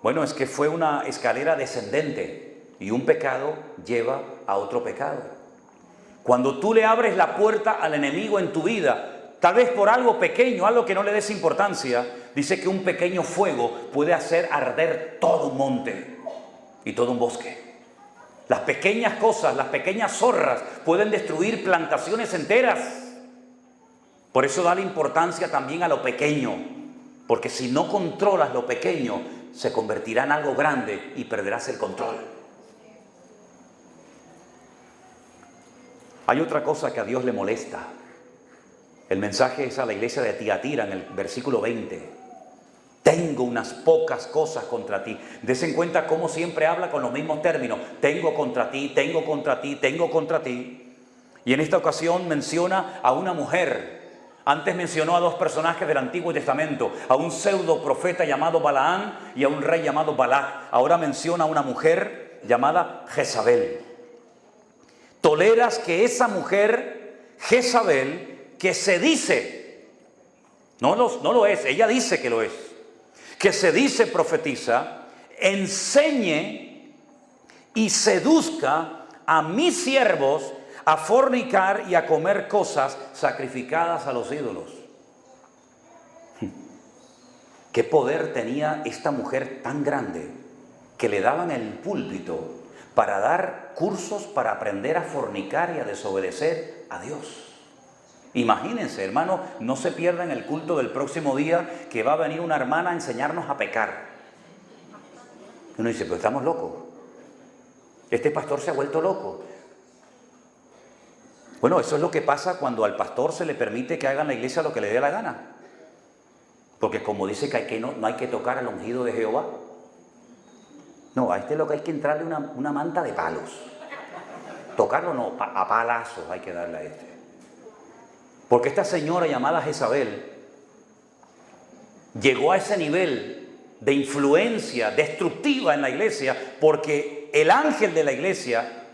Bueno, es que fue una escalera descendente. Y un pecado lleva a otro pecado. Cuando tú le abres la puerta al enemigo en tu vida, tal vez por algo pequeño, algo que no le des importancia, dice que un pequeño fuego puede hacer arder todo un monte y todo un bosque. Las pequeñas cosas, las pequeñas zorras pueden destruir plantaciones enteras. Por eso dale importancia también a lo pequeño, porque si no controlas lo pequeño, se convertirá en algo grande y perderás el control. Hay otra cosa que a Dios le molesta. El mensaje es a la iglesia de Tiatira en el versículo 20. Tengo unas pocas cosas contra ti. Des en cuenta cómo siempre habla con los mismos términos. Tengo contra ti, tengo contra ti, tengo contra ti. Y en esta ocasión menciona a una mujer. Antes mencionó a dos personajes del Antiguo Testamento. A un pseudo profeta llamado Balaán y a un rey llamado Balac. Ahora menciona a una mujer llamada Jezabel. Toleras que esa mujer, Jezabel, que se dice, no lo es, ella dice que lo es, que se dice profetiza, enseñe y seduzca a mis siervos a fornicar y a comer cosas sacrificadas a los ídolos. ¿Qué poder tenía esta mujer tan grande que le daban el púlpito para dar cursos para aprender a fornicar y a desobedecer a Dios? Imagínense, hermano, no se pierdan el culto del próximo día, que va a venir una hermana a enseñarnos a pecar. Uno dice, pero estamos locos. Este pastor se ha vuelto loco. Bueno, eso es lo que pasa cuando al pastor se le permite que haga en la iglesia lo que le dé la gana. Porque como dice que no hay que tocar al ungido de Jehová. No, a este lo que hay que entrarle una manta de palos. Tocarlo no, a palazos hay que darle a este. Porque esta señora llamada Jezabel llegó a ese nivel de influencia destructiva en la iglesia, porque el ángel de la iglesia,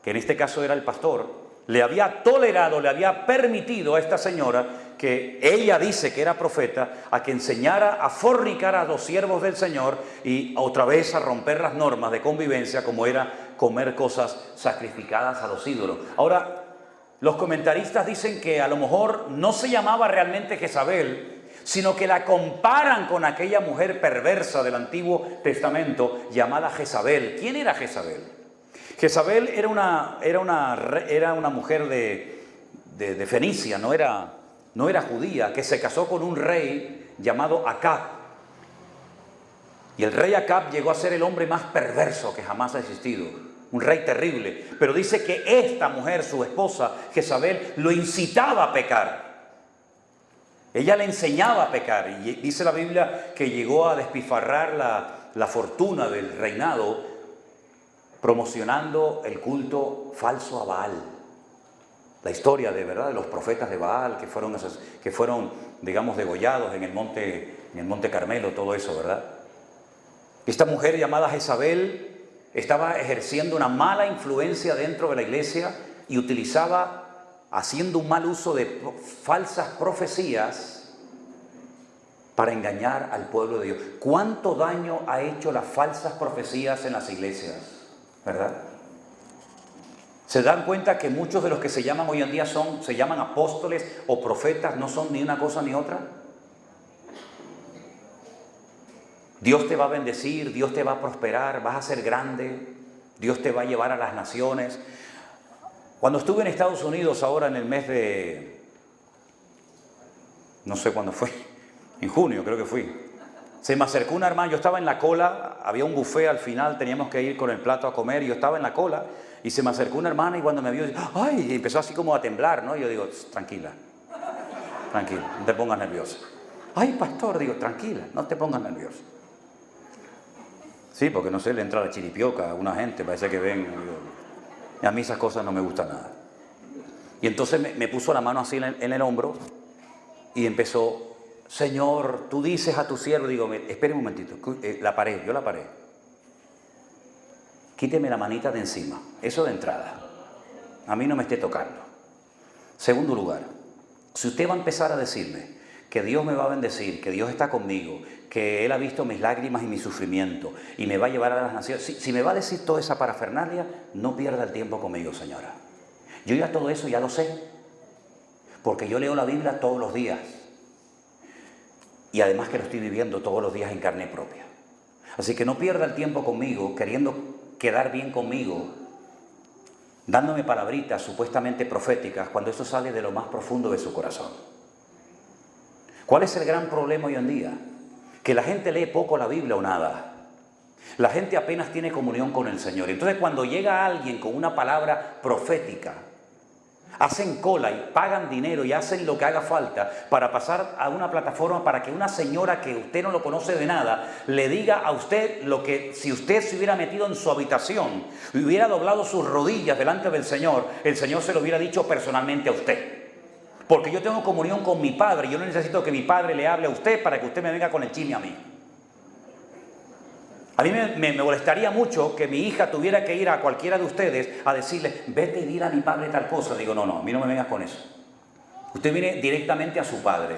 que en este caso era el pastor, le había tolerado, le había permitido a esta señora, que ella dice que era profeta, a que enseñara a fornicar a los siervos del Señor y otra vez a romper las normas de convivencia, como era comer cosas sacrificadas a los ídolos. Ahora, los comentaristas dicen que a lo mejor no se llamaba realmente Jezabel, sino que la comparan con aquella mujer perversa del Antiguo Testamento llamada Jezabel. ¿Quién era Jezabel? Jezabel era una mujer de Fenicia, no era judía, que se casó con un rey llamado Acab. Y el rey Acab llegó a ser el hombre más perverso que jamás ha existido. Un rey terrible. Pero dice que esta mujer, su esposa, Jezabel, lo incitaba a pecar. Ella le enseñaba a pecar. Y dice la Biblia que llegó a despilfarrar la fortuna del reinado promocionando el culto falso a Baal. La historia de verdad de los profetas de Baal que fueron digamos, degollados en el monte Carmelo, todo eso, ¿verdad? Esta mujer llamada Jezabel estaba ejerciendo una mala influencia dentro de la iglesia y utilizaba, haciendo un mal uso de falsas profecías para engañar al pueblo de Dios. ¿Cuánto daño ha hecho las falsas profecías en las iglesias? ¿Verdad? ¿Se dan cuenta que muchos de los que se llaman hoy en día se llaman apóstoles o profetas, no son ni una cosa ni otra? Dios te va a bendecir, Dios te va a prosperar, vas a ser grande, Dios te va a llevar a las naciones. Cuando estuve en Estados Unidos ahora en el mes de, no sé cuándo fue, en junio creo que fui, se me acercó una hermana, yo estaba en la cola, había un buffet al final, teníamos que ir con el plato a comer, y yo estaba en la cola y se me acercó una hermana y cuando me vio, ¡ay! Y empezó así como a temblar, ¿no? Y yo digo, tranquila, no te pongas nerviosa. ¡Ay, pastor! Digo, tranquila, no te pongas nerviosa. Sí, porque no sé, le entra la chiripioca a una gente, parece que ven. Y a mí esas cosas no me gustan nada. Y entonces me puso la mano así en el hombro y empezó, Señor, tú dices a tu siervo, digo, espere un momentito, yo la paré. Quíteme la manita de encima, eso de entrada. A mí no me esté tocando. Segundo lugar, si usted va a empezar a decirme que Dios me va a bendecir, que Dios está conmigo, que Él ha visto mis lágrimas y mi sufrimiento y me va a llevar a las naciones. Si me va a decir toda esa parafernalia, no pierda el tiempo conmigo, señora. Yo ya todo eso ya lo sé, porque yo leo la Biblia todos los días y además que lo estoy viviendo todos los días en carne propia. Así que no pierda el tiempo conmigo queriendo quedar bien conmigo, dándome palabritas supuestamente proféticas cuando eso sale de lo más profundo de su corazón. ¿Cuál es el gran problema hoy en día? Que la gente lee poco la Biblia o nada. La gente apenas tiene comunión con el Señor. Entonces cuando llega alguien con una palabra profética, hacen cola y pagan dinero y hacen lo que haga falta para pasar a una plataforma para que una señora que usted no lo conoce de nada le diga a usted lo que si usted se hubiera metido en su habitación y hubiera doblado sus rodillas delante del Señor, el Señor se lo hubiera dicho personalmente a usted. Porque yo tengo comunión con mi Padre, yo no necesito que mi Padre le hable a usted para que usted me venga con el chisme a mí. A mí me molestaría mucho que mi hija tuviera que ir a cualquiera de ustedes a decirle, vete y dile a mi padre tal cosa. Digo, no, a mí no me vengas con eso. Usted viene directamente a su Padre.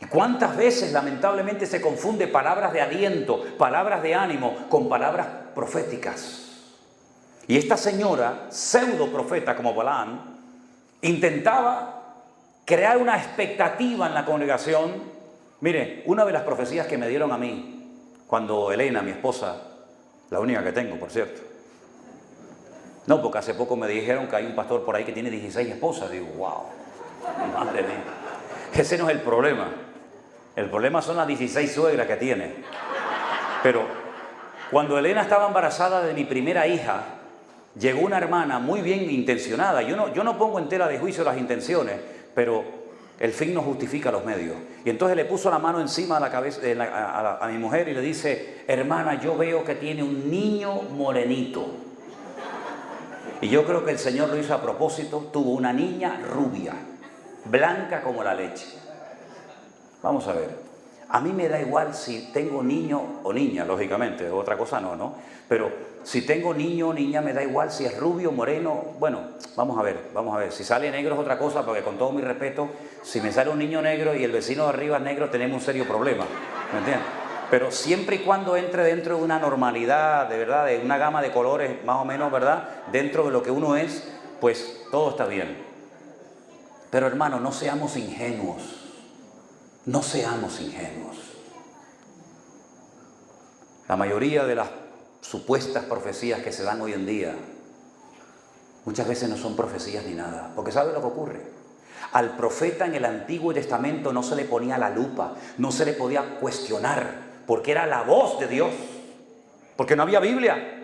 ¿Y cuántas veces lamentablemente se confunde palabras de aliento, palabras de ánimo con palabras proféticas? Y esta señora, pseudo profeta como Balaam, intentaba crear una expectativa en la congregación. Mire, una de las profecías que me dieron a mí, cuando Elena, mi esposa, la única que tengo, por cierto. No, porque hace poco me dijeron que hay un pastor por ahí que tiene 16 esposas. Digo, wow, madre mía. Ese no es el problema. El problema son las 16 suegras que tiene. Pero cuando Elena estaba embarazada de mi primera hija, llegó una hermana muy bien intencionada. Yo no pongo en tela de juicio las intenciones, pero el fin no justifica los medios. Y entonces le puso la mano encima de la cabeza a mi mujer y le dice, hermana, yo veo que tiene un niño morenito. Y yo creo que el Señor lo hizo a propósito. Tuvo una niña rubia, blanca como la leche. Vamos a ver. A mí me da igual si tengo niño o niña, lógicamente. Otra cosa no. Pero si tengo niño o niña, me da igual si es rubio, moreno. Bueno, vamos a ver. Si sale negro es otra cosa, porque con todo mi respeto, si me sale un niño negro y el vecino de arriba es negro, tenemos un serio problema. ¿Me entiendes? Pero siempre y cuando entre dentro de una normalidad, de verdad, de una gama de colores más o menos, ¿verdad? Dentro de lo que uno es, pues todo está bien. Pero hermano, no seamos ingenuos. No seamos ingenuos. La mayoría de las supuestas profecías que se dan hoy en día Muchas veces no son profecías ni nada, porque ¿sabe lo que ocurre? Al profeta en el Antiguo Testamento no se le ponía la lupa, no se le podía cuestionar, porque era la voz de Dios, porque no había Biblia.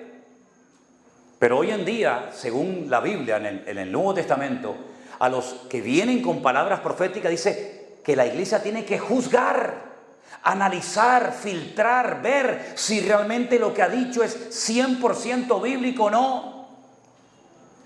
Pero hoy en día, según la Biblia, en el Nuevo Testamento, a los que vienen con palabras proféticas dice que la iglesia tiene que juzgar, analizar, filtrar, ver si realmente lo que ha dicho es 100% bíblico o no.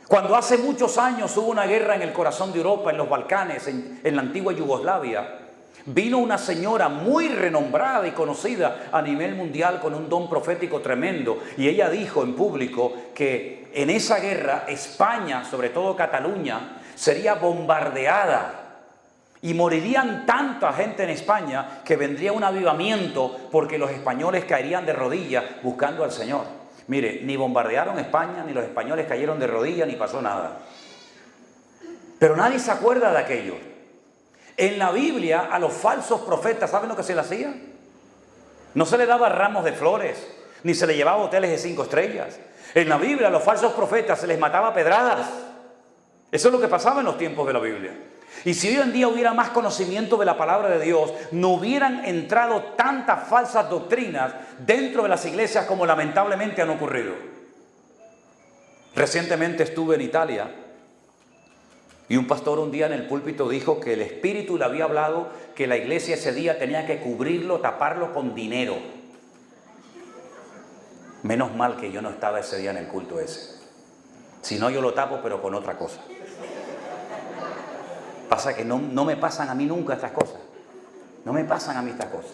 Cuando hace muchos años hubo una guerra en el corazón de Europa, en los Balcanes, en la antigua Yugoslavia, vino una señora muy renombrada y conocida a nivel mundial con un don profético tremendo, y ella dijo en público que en esa guerra España, sobre todo Cataluña, sería bombardeada y morirían tanta gente en España que vendría un avivamiento porque los españoles caerían de rodillas buscando al Señor. Mire, ni bombardearon España, ni los españoles cayeron de rodillas, ni pasó nada. Pero nadie se acuerda de aquello. En la Biblia a los falsos profetas, ¿saben lo que se les hacía? No se les daba ramos de flores, ni se les llevaba hoteles de 5 estrellas. En la Biblia a los falsos profetas se les mataba a pedradas. Eso es lo que pasaba en los tiempos de la Biblia. Y si hoy en día hubiera más conocimiento de la palabra de Dios, no hubieran entrado tantas falsas doctrinas dentro de las iglesias como lamentablemente han ocurrido. Recientemente estuve en Italia y un pastor un día en el púlpito dijo que el Espíritu le había hablado que la iglesia ese día tenía que cubrirlo, taparlo con dinero. Menos mal que yo no estaba ese día en el culto ese. Si no, yo lo tapo, pero con otra cosa. Pasa que no me pasan a mí nunca estas cosas. No me pasan a mí estas cosas.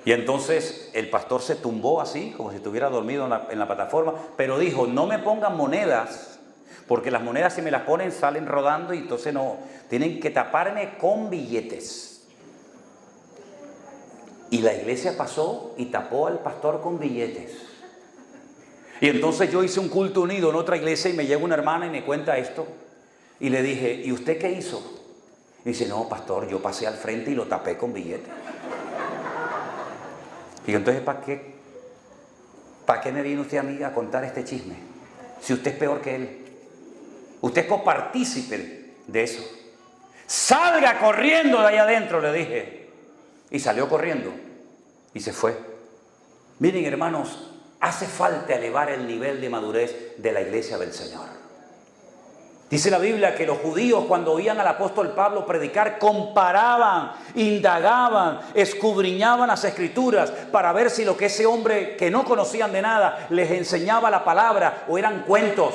Y entonces el pastor se tumbó así, como si estuviera dormido en la plataforma, pero dijo, no me pongan monedas, porque las monedas si me las ponen salen rodando y entonces no, tienen que taparme con billetes. Y la iglesia pasó y tapó al pastor con billetes. Y entonces yo hice un culto unido en otra iglesia y me llega una hermana y me cuenta esto. Y le dije, ¿y usted qué hizo? Y dice, no, pastor, yo pasé al frente y lo tapé con billetes. Y entonces, ¿para qué me viene usted a mí a contar este chisme? Si usted es peor que él. Usted es copartícipe de eso. Salga corriendo de allá adentro, le dije. Y salió corriendo. Y se fue. Miren, hermanos, hace falta elevar el nivel de madurez de la iglesia del Señor. Dice la Biblia que los judíos cuando oían al apóstol Pablo predicar comparaban, indagaban, escudriñaban las escrituras para ver si lo que ese hombre que no conocían de nada les enseñaba la palabra o eran cuentos.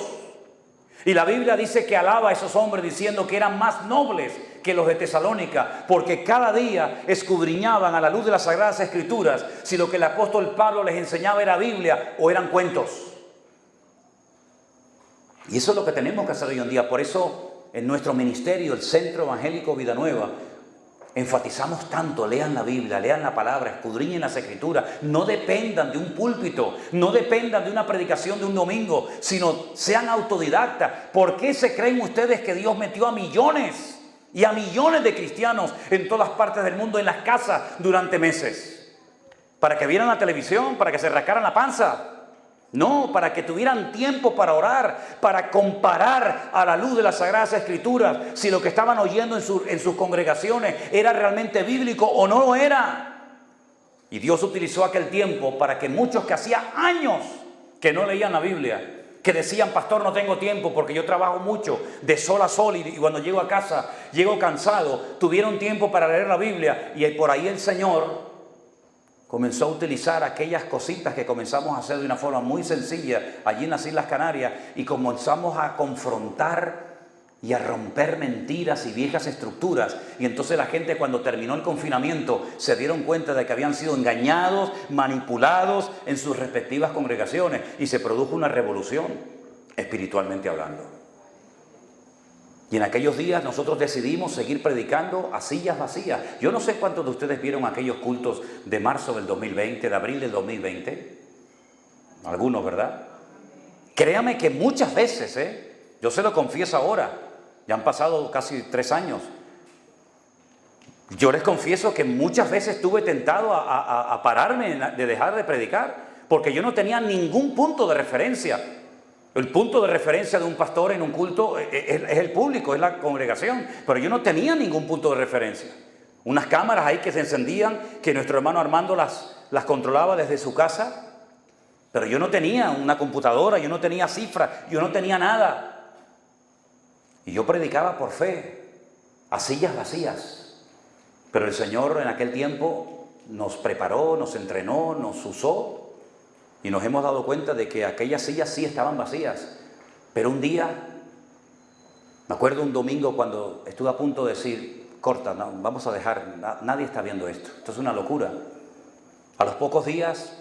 Y la Biblia dice que alaba a esos hombres diciendo que eran más nobles que los de Tesalónica, porque cada día escudriñaban a la luz de las Sagradas Escrituras si lo que el apóstol Pablo les enseñaba era Biblia o eran cuentos. Y eso es lo que tenemos que hacer hoy en día. Por eso en nuestro ministerio, el Centro Evangélico Vida Nueva, enfatizamos tanto, lean la Biblia, lean la palabra, escudriñen las Escrituras. No dependan de un púlpito, no dependan de una predicación de un domingo, sino sean autodidactas. ¿Por qué se creen ustedes que Dios metió a millones y a millones de cristianos en todas partes del mundo en las casas durante meses? ¿Para que vieran la televisión? ¿Para que se rascaran la panza? No, para que tuvieran tiempo para orar, para comparar a la luz de las Sagradas Escrituras si lo que estaban oyendo en sus congregaciones era realmente bíblico o no lo era. Y Dios utilizó aquel tiempo para que muchos que hacía años que no leían la Biblia, que decían, pastor, no tengo tiempo porque yo trabajo mucho de sol a sol y cuando llego a casa llego cansado, tuvieron tiempo para leer la Biblia y por ahí el Señor comenzó a utilizar aquellas cositas que comenzamos a hacer de una forma muy sencilla allí en las Islas Canarias y comenzamos a confrontar y a romper mentiras y viejas estructuras. Y entonces la gente cuando terminó el confinamiento se dieron cuenta de que habían sido engañados, manipulados en sus respectivas congregaciones y se produjo una revolución espiritualmente hablando. Y en aquellos días nosotros decidimos seguir predicando a sillas vacías. Yo no sé cuántos de ustedes vieron aquellos cultos de marzo del 2020, de abril del 2020. Algunos, ¿verdad? Créame que muchas veces, yo se lo confieso ahora, ya han pasado casi 3 años. Yo les confieso que muchas veces estuve tentado a pararme de dejar de predicar, porque yo no tenía ningún punto de referencia. El punto de referencia de un pastor en un culto es el público, es la congregación. Pero yo no tenía ningún punto de referencia. Unas cámaras ahí que se encendían, que nuestro hermano Armando las controlaba desde su casa. Pero yo no tenía una computadora, yo no tenía cifras, yo no tenía nada. Y yo predicaba por fe, a sillas vacías. Pero el Señor en aquel tiempo nos preparó, nos entrenó, nos usó. Y nos hemos dado cuenta de que aquellas sillas sí estaban vacías. Pero un día, me acuerdo un domingo cuando estuve a punto de decir, corta, no, vamos a dejar, nadie está viendo esto. Esto es una locura. A los pocos días,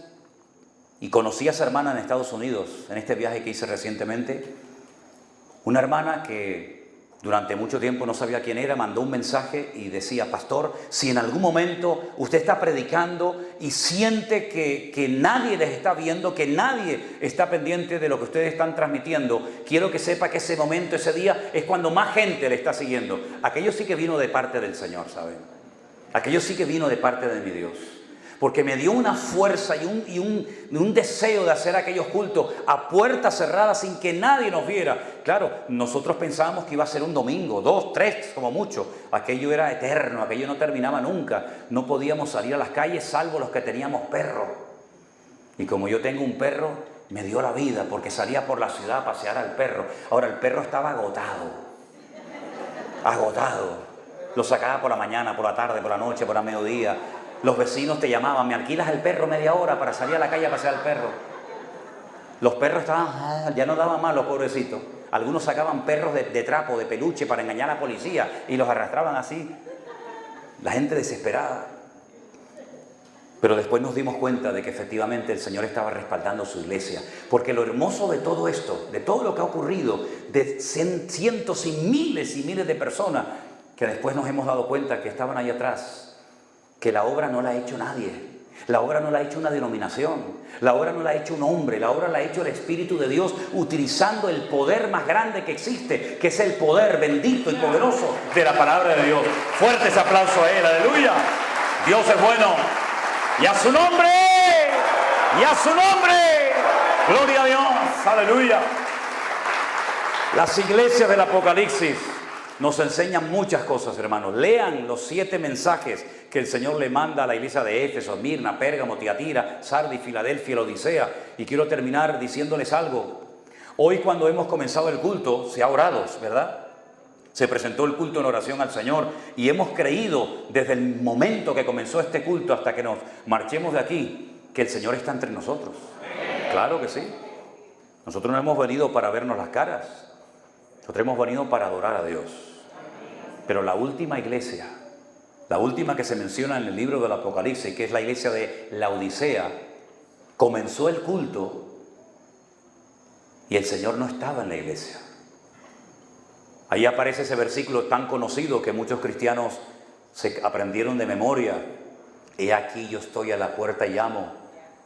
y conocí a esa hermana en Estados Unidos, en este viaje que hice recientemente, una hermana que durante mucho tiempo no sabía quién era, mandó un mensaje y decía, pastor, si en algún momento usted está predicando y siente que nadie les está viendo, que nadie está pendiente de lo que ustedes están transmitiendo, quiero que sepa que ese momento, ese día, es cuando más gente le está siguiendo. Aquello sí que vino de parte del Señor, ¿saben? Aquello sí que vino de parte de mi Dios. Porque me dio una fuerza y un deseo de hacer aquellos cultos a puertas cerradas sin que nadie nos viera. Claro, nosotros pensábamos que iba a ser un domingo, 2, 3, como mucho. Aquello era eterno, aquello no terminaba nunca. No podíamos salir a las calles salvo los que teníamos perro. Y como yo tengo un perro, me dio la vida porque salía por la ciudad a pasear al perro. Ahora el perro estaba agotado. Agotado. Lo sacaba por la mañana, por la tarde, por la noche, por la mediodía. Los vecinos te llamaban, ¿me alquilas el perro media hora para salir a la calle a pasear al perro? Los perros estaban, ya no daban más los pobrecitos. Algunos sacaban perros de trapo, de peluche para engañar a la policía y los arrastraban así. La gente desesperada. Pero después nos dimos cuenta de que efectivamente el Señor estaba respaldando su iglesia. Porque lo hermoso de todo esto, de todo lo que ha ocurrido, de cientos y miles de personas, que después nos hemos dado cuenta que estaban ahí atrás, que la obra no la ha hecho nadie, la obra no la ha hecho una denominación, la obra no la ha hecho un hombre, la obra la ha hecho el Espíritu de Dios utilizando el poder más grande que existe, que es el poder bendito y poderoso de la palabra de Dios. Fuerte ese aplauso a Él, aleluya. Dios es bueno y a su nombre, y a su nombre, gloria a Dios, aleluya. Las iglesias del Apocalipsis nos enseñan muchas cosas, hermanos. Lean los 7 mensajes que el Señor le manda a la iglesia de Éfeso, Mirna, Pérgamo, Tiatira, Sardis, Filadelfia, la Odisea. Y quiero terminar diciéndoles algo. Hoy cuando hemos comenzado el culto, se ha orado, ¿verdad? Se presentó el culto en oración al Señor y hemos creído desde el momento que comenzó este culto hasta que nos marchemos de aquí, que el Señor está entre nosotros. Claro que sí. Nosotros no hemos venido para vernos las caras. Nosotros hemos venido para adorar a Dios. Pero la última iglesia, la última que se menciona en el libro del Apocalipsis, que es la iglesia de la Odisea, comenzó el culto y el Señor no estaba en la iglesia. Ahí aparece ese versículo tan conocido que muchos cristianos se aprendieron de memoria. He aquí yo estoy a la puerta y llamo.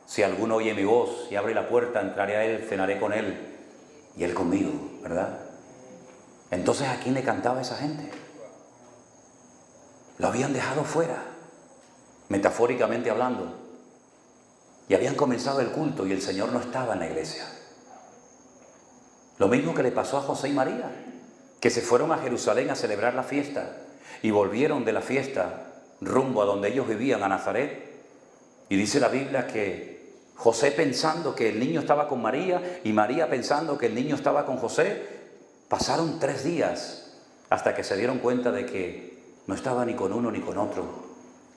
Si alguno oye mi voz y abre la puerta, entraré a él, cenaré con él y él conmigo, ¿verdad? Entonces, ¿a quién le cantaba esa gente? Lo habían dejado fuera, metafóricamente hablando. Y habían comenzado el culto y el Señor no estaba en la iglesia. Lo mismo que le pasó a José y María, que se fueron a Jerusalén a celebrar la fiesta y volvieron de la fiesta rumbo a donde ellos vivían, a Nazaret. Y dice la Biblia que José pensando que el niño estaba con María y María pensando que el niño estaba con José, pasaron 3 días hasta que se dieron cuenta de que no estaba ni con uno ni con otro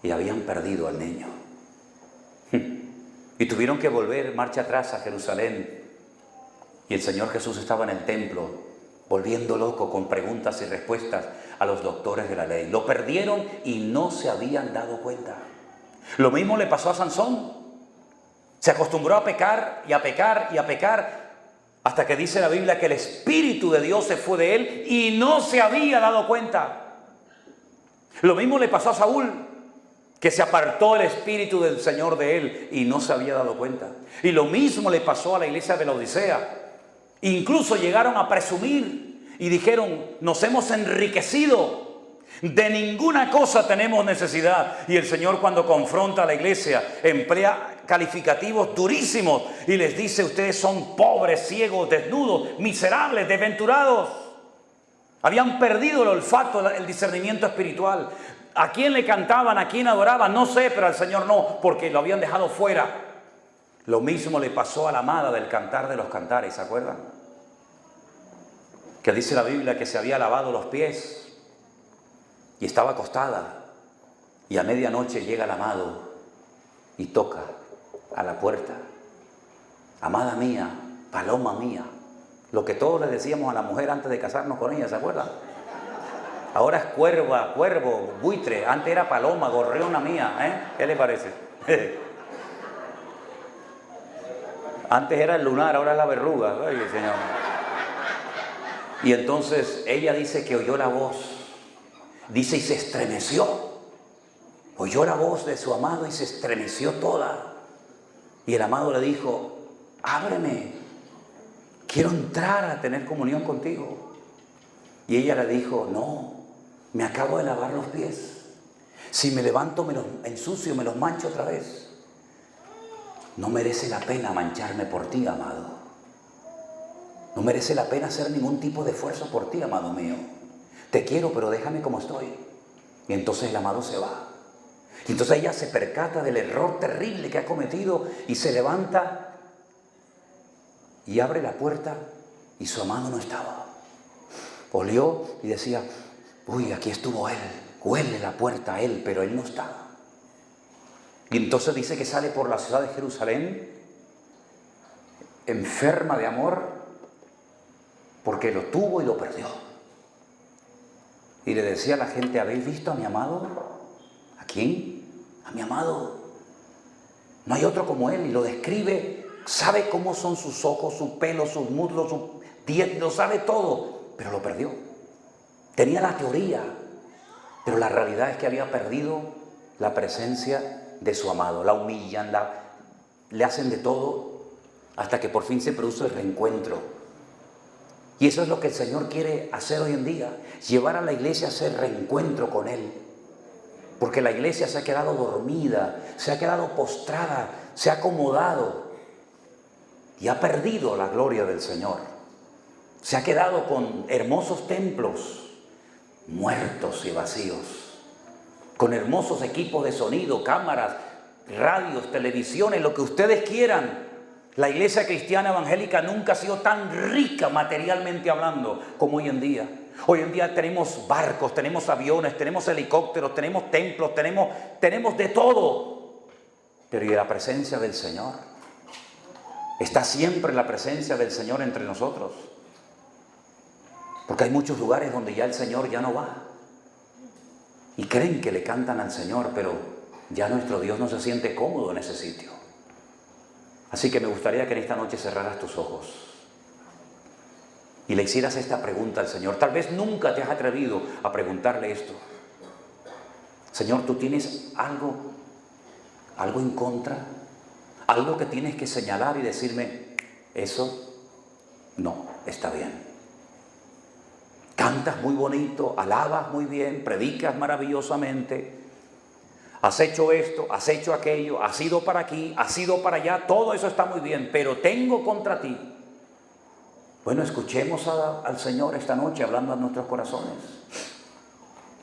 y habían perdido al niño. Y tuvieron que volver marcha atrás a Jerusalén. Y el Señor Jesús estaba en el templo, volviendo loco con preguntas y respuestas a los doctores de la ley. Lo perdieron y no se habían dado cuenta. Lo mismo le pasó a Sansón. Se acostumbró a pecar y a pecar y a pecar, hasta que dice la Biblia que el Espíritu de Dios se fue de él y no se había dado cuenta. Lo mismo le pasó a Saúl, que se apartó el Espíritu del Señor de él y no se había dado cuenta. Y lo mismo le pasó a la iglesia de la Odisea. Incluso llegaron a presumir y dijeron, nos hemos enriquecido. De ninguna cosa tenemos necesidad. Y el Señor, cuando confronta a la iglesia, emplea calificativos durísimos y les dice: ustedes son pobres, ciegos, desnudos, miserables, desventurados. Habían perdido el olfato, el discernimiento espiritual. ¿A quién le cantaban? ¿A quién adoraban? No sé, pero al Señor no, porque lo habían dejado fuera. Lo mismo le pasó a la amada del Cantar de los Cantares, ¿se acuerdan? Que dice la Biblia que se había lavado los pies y estaba acostada, y a medianoche llega el amado y toca a la puerta. Amada mía, paloma mía. Lo que todos le decíamos a la mujer antes de casarnos con ella, ¿se acuerdan? Ahora es cuerva, cuervo, buitre. Antes era paloma, gorriona mía, ¿eh? ¿Qué le parece? Antes era el lunar, ahora es la verruga. Ay, Señor. Y entonces ella dice que oyó la voz. Dice, y se estremeció. Oyó la voz de su amado y se estremeció toda. Y el amado le dijo: ábreme, quiero entrar a tener comunión contigo. Y ella le dijo: no, me acabo de lavar los pies. Si me levanto me los ensucio, me los mancho otra vez. No merece la pena mancharme por ti, amado. No merece la pena hacer ningún tipo de esfuerzo por ti, amado mío. Te quiero, pero déjame como estoy. Y entonces el amado se va. Y entonces ella se percata del error terrible que ha cometido y se levanta y abre la puerta y su amado no estaba. Olió y decía: uy, aquí estuvo él. Huele la puerta a él, pero él no estaba. Y entonces dice que sale por la ciudad de Jerusalén enferma de amor porque lo tuvo y lo perdió. Y le decía a la gente: ¿habéis visto a mi amado? ¿A quién? A mi amado. No hay otro como él. Y lo describe, sabe cómo son sus ojos, su pelo, sus muslos, sus dientes, lo sabe todo, pero lo perdió. Tenía la teoría, pero la realidad es que había perdido la presencia de su amado. La humillan, le hacen de todo, hasta que por fin se produce el reencuentro. Y eso es lo que el Señor quiere hacer hoy en día, llevar a la iglesia a hacer reencuentro con Él. Porque la iglesia se ha quedado dormida, se ha quedado postrada, se ha acomodado y ha perdido la gloria del Señor. Se ha quedado con hermosos templos muertos y vacíos, con hermosos equipos de sonido, cámaras, radios, televisiones, lo que ustedes quieran. La iglesia cristiana evangélica nunca ha sido tan rica materialmente hablando como hoy en día. Hoy en día tenemos barcos, tenemos aviones, tenemos helicópteros, tenemos templos, tenemos de todo. Pero ¿y la presencia del Señor? ¿Está siempre la presencia del Señor entre nosotros? Porque hay muchos lugares donde ya el Señor ya no va. Y creen que le cantan al Señor, pero ya nuestro Dios no se siente cómodo en ese sitio. Así que me gustaría que en esta noche cerraras tus ojos y le hicieras esta pregunta al Señor. Tal vez nunca te has atrevido a preguntarle esto. Señor, ¿tú tienes algo en contra? Algo que tienes que señalar y decirme: eso no está bien. Cantas muy bonito, alabas muy bien, predicas maravillosamente. Has hecho esto, has hecho aquello, has ido para aquí, has ido para allá, todo eso está muy bien, pero tengo contra ti. Bueno, escuchemos al Señor esta noche hablando a nuestros corazones.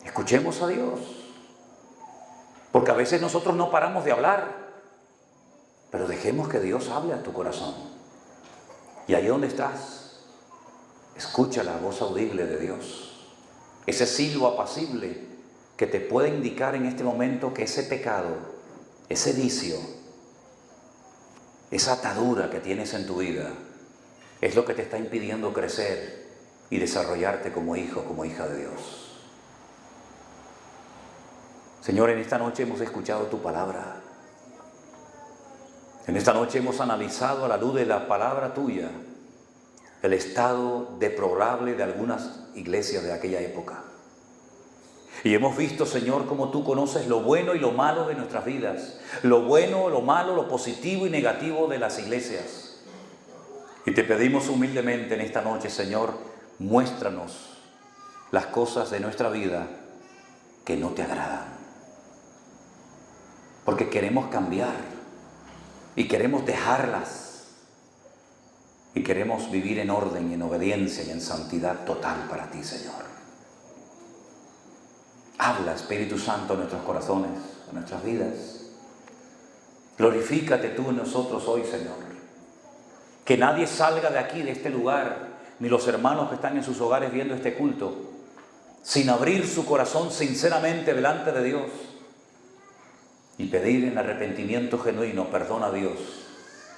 Escuchemos a Dios. Porque a veces nosotros no paramos de hablar, pero dejemos que Dios hable a tu corazón. Y ahí donde estás, escucha la voz audible de Dios. Ese silbo apacible que te puede indicar en este momento que ese pecado, ese vicio, esa atadura que tienes en tu vida, es lo que te está impidiendo crecer y desarrollarte como hijo, como hija de Dios. Señor, en esta noche hemos escuchado tu palabra. En esta noche hemos analizado a la luz de la palabra tuya el estado deplorable de algunas iglesias de aquella época. Y hemos visto, Señor, cómo tú conoces lo bueno y lo malo de nuestras vidas, lo bueno, lo malo, lo positivo y negativo de las iglesias. Y te pedimos humildemente en esta noche, Señor, muéstranos las cosas de nuestra vida que no te agradan. Porque queremos cambiar y queremos dejarlas y queremos vivir en orden y en obediencia y en santidad total para ti, Señor. Habla, Espíritu Santo, en nuestros corazones, en nuestras vidas. Glorifícate tú en nosotros hoy, Señor. Que nadie salga de aquí, de este lugar, ni los hermanos que están en sus hogares viendo este culto, sin abrir su corazón sinceramente delante de Dios y pedir en arrepentimiento genuino perdón a Dios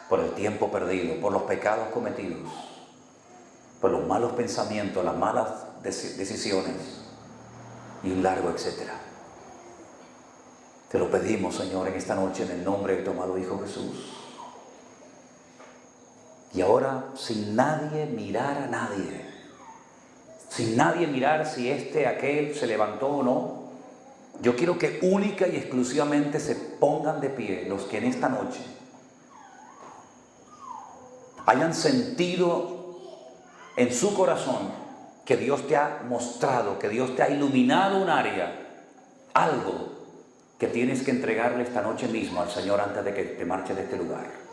por el tiempo perdido, por los pecados cometidos, por los malos pensamientos, las malas decisiones y un largo etcétera. Te lo pedimos, Señor, en esta noche en el nombre de tu amado Hijo Jesús. Y ahora, sin nadie mirar a nadie, sin nadie mirar si aquel se levantó o no, yo quiero que única y exclusivamente se pongan de pie los que en esta noche hayan sentido en su corazón que Dios te ha mostrado, que Dios te ha iluminado un área, algo que tienes que entregarle esta noche mismo al Señor antes de que te marches de este lugar.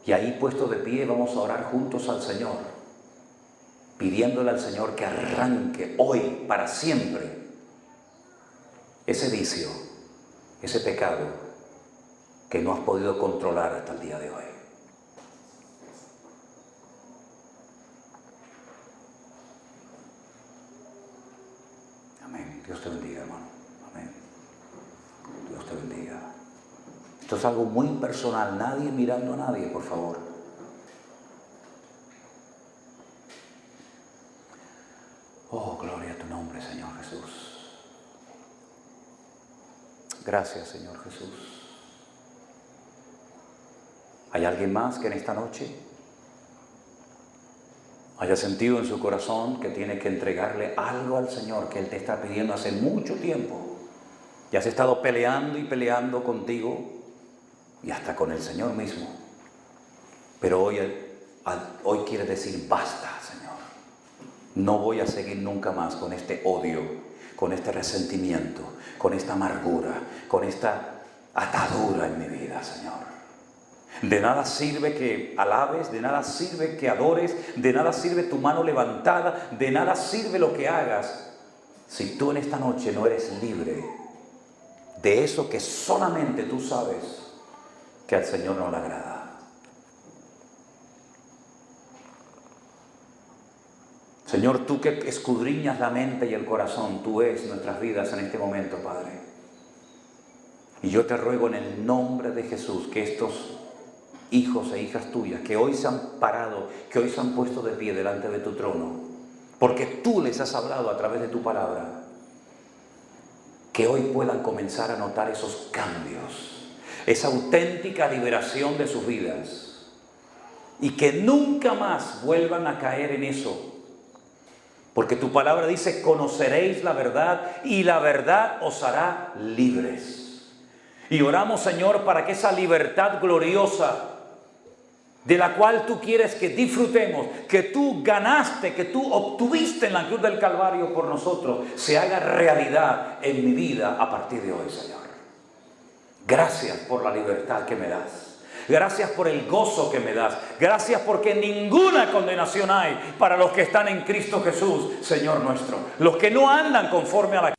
Y ahí puestos de pie vamos a orar juntos al Señor, pidiéndole al Señor que arranque hoy para siempre ese vicio, ese pecado que no has podido controlar hasta el día de hoy. Amén. Dios te bendiga, hermano. Amén. Dios te bendiga. Esto es algo muy personal, nadie mirando a nadie, por favor. Oh, gloria a tu nombre, Señor Jesús. Gracias, Señor Jesús. ¿Hay alguien más que en esta noche haya sentido en su corazón que tiene que entregarle algo al Señor que Él te está pidiendo hace mucho tiempo? Y has estado peleando y peleando contigo y hasta con el Señor mismo. Pero hoy quiere decir basta, Señor. No voy a seguir nunca más con este odio, con este resentimiento, con esta amargura, con esta atadura en mi vida, Señor. De nada sirve que alabes, de nada sirve que adores, de nada sirve tu mano levantada, de nada sirve lo que hagas si tú en esta noche no eres libre de eso que solamente tú sabes que al Señor no le agrada. Señor, tú que escudriñas la mente y el corazón, tú ves nuestras vidas en este momento, Padre. Y yo te ruego en el nombre de Jesús que estos hijos e hijas tuyas que hoy se han parado, que hoy se han puesto de pie delante de tu trono, porque tú les has hablado a través de tu palabra, que hoy puedan comenzar a notar esos cambios, esa auténtica liberación de sus vidas, y que nunca más vuelvan a caer en eso, porque tu palabra dice: conoceréis la verdad y la verdad os hará libres. Y oramos, Señor, para que esa libertad gloriosa de la cual tú quieres que disfrutemos, que tú ganaste, que tú obtuviste en la cruz del Calvario por nosotros, se haga realidad en mi vida a partir de hoy, Señor. Gracias por la libertad que me das. Gracias por el gozo que me das. Gracias porque ninguna condenación hay para los que están en Cristo Jesús, Señor nuestro. Los que no andan conforme a la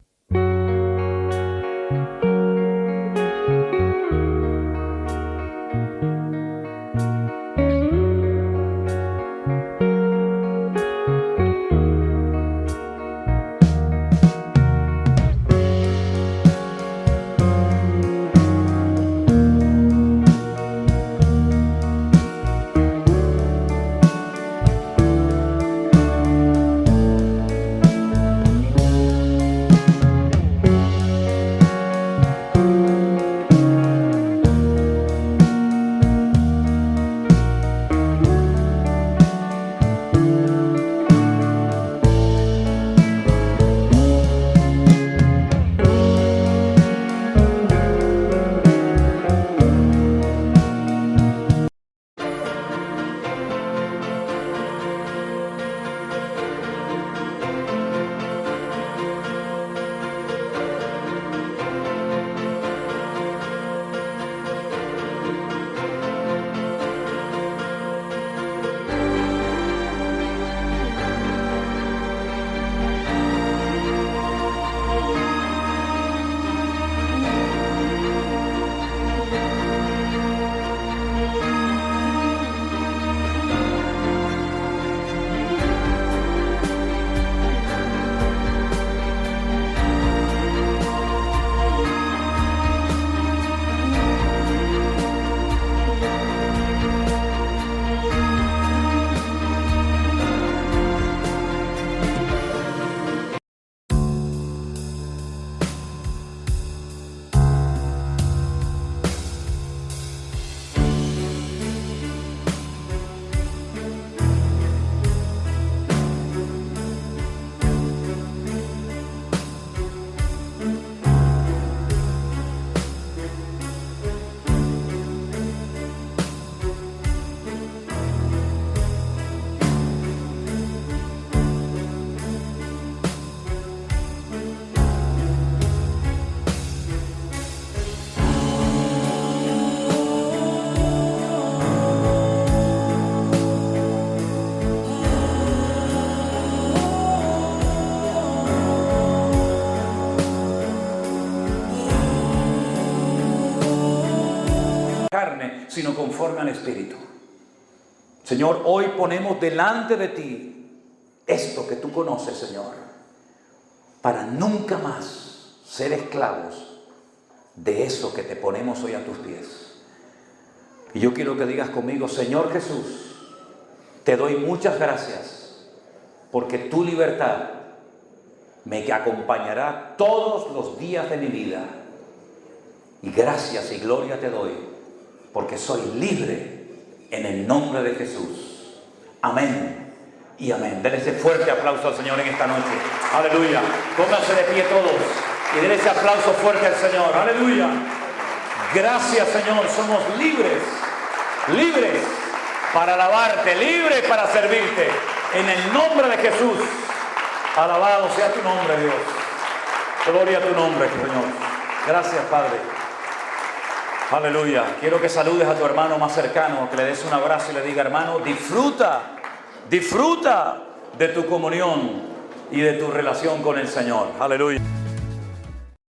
sino conforme al Espíritu. Señor, hoy ponemos delante de ti esto que tú conoces, Señor, para nunca más ser esclavos de eso que te ponemos hoy a tus pies. Y yo quiero que digas conmigo: Señor Jesús, te doy muchas gracias, porque tu libertad me acompañará todos los días de mi vida. Y gracias y gloria te doy, porque soy libre en el nombre de Jesús. Amén y amén. Denle ese fuerte aplauso al Señor en esta noche. Aleluya. Pónganse de pie todos y denle ese aplauso fuerte al Señor. Aleluya. Gracias, Señor. Somos libres, libres para alabarte, libres para servirte. En el nombre de Jesús. Alabado sea tu nombre, Dios. Gloria a tu nombre, Señor. Gracias, Padre. Aleluya. Quiero que saludes a tu hermano más cercano, que le des un abrazo y le diga: hermano, disfruta de tu comunión y de tu relación con el Señor. Aleluya.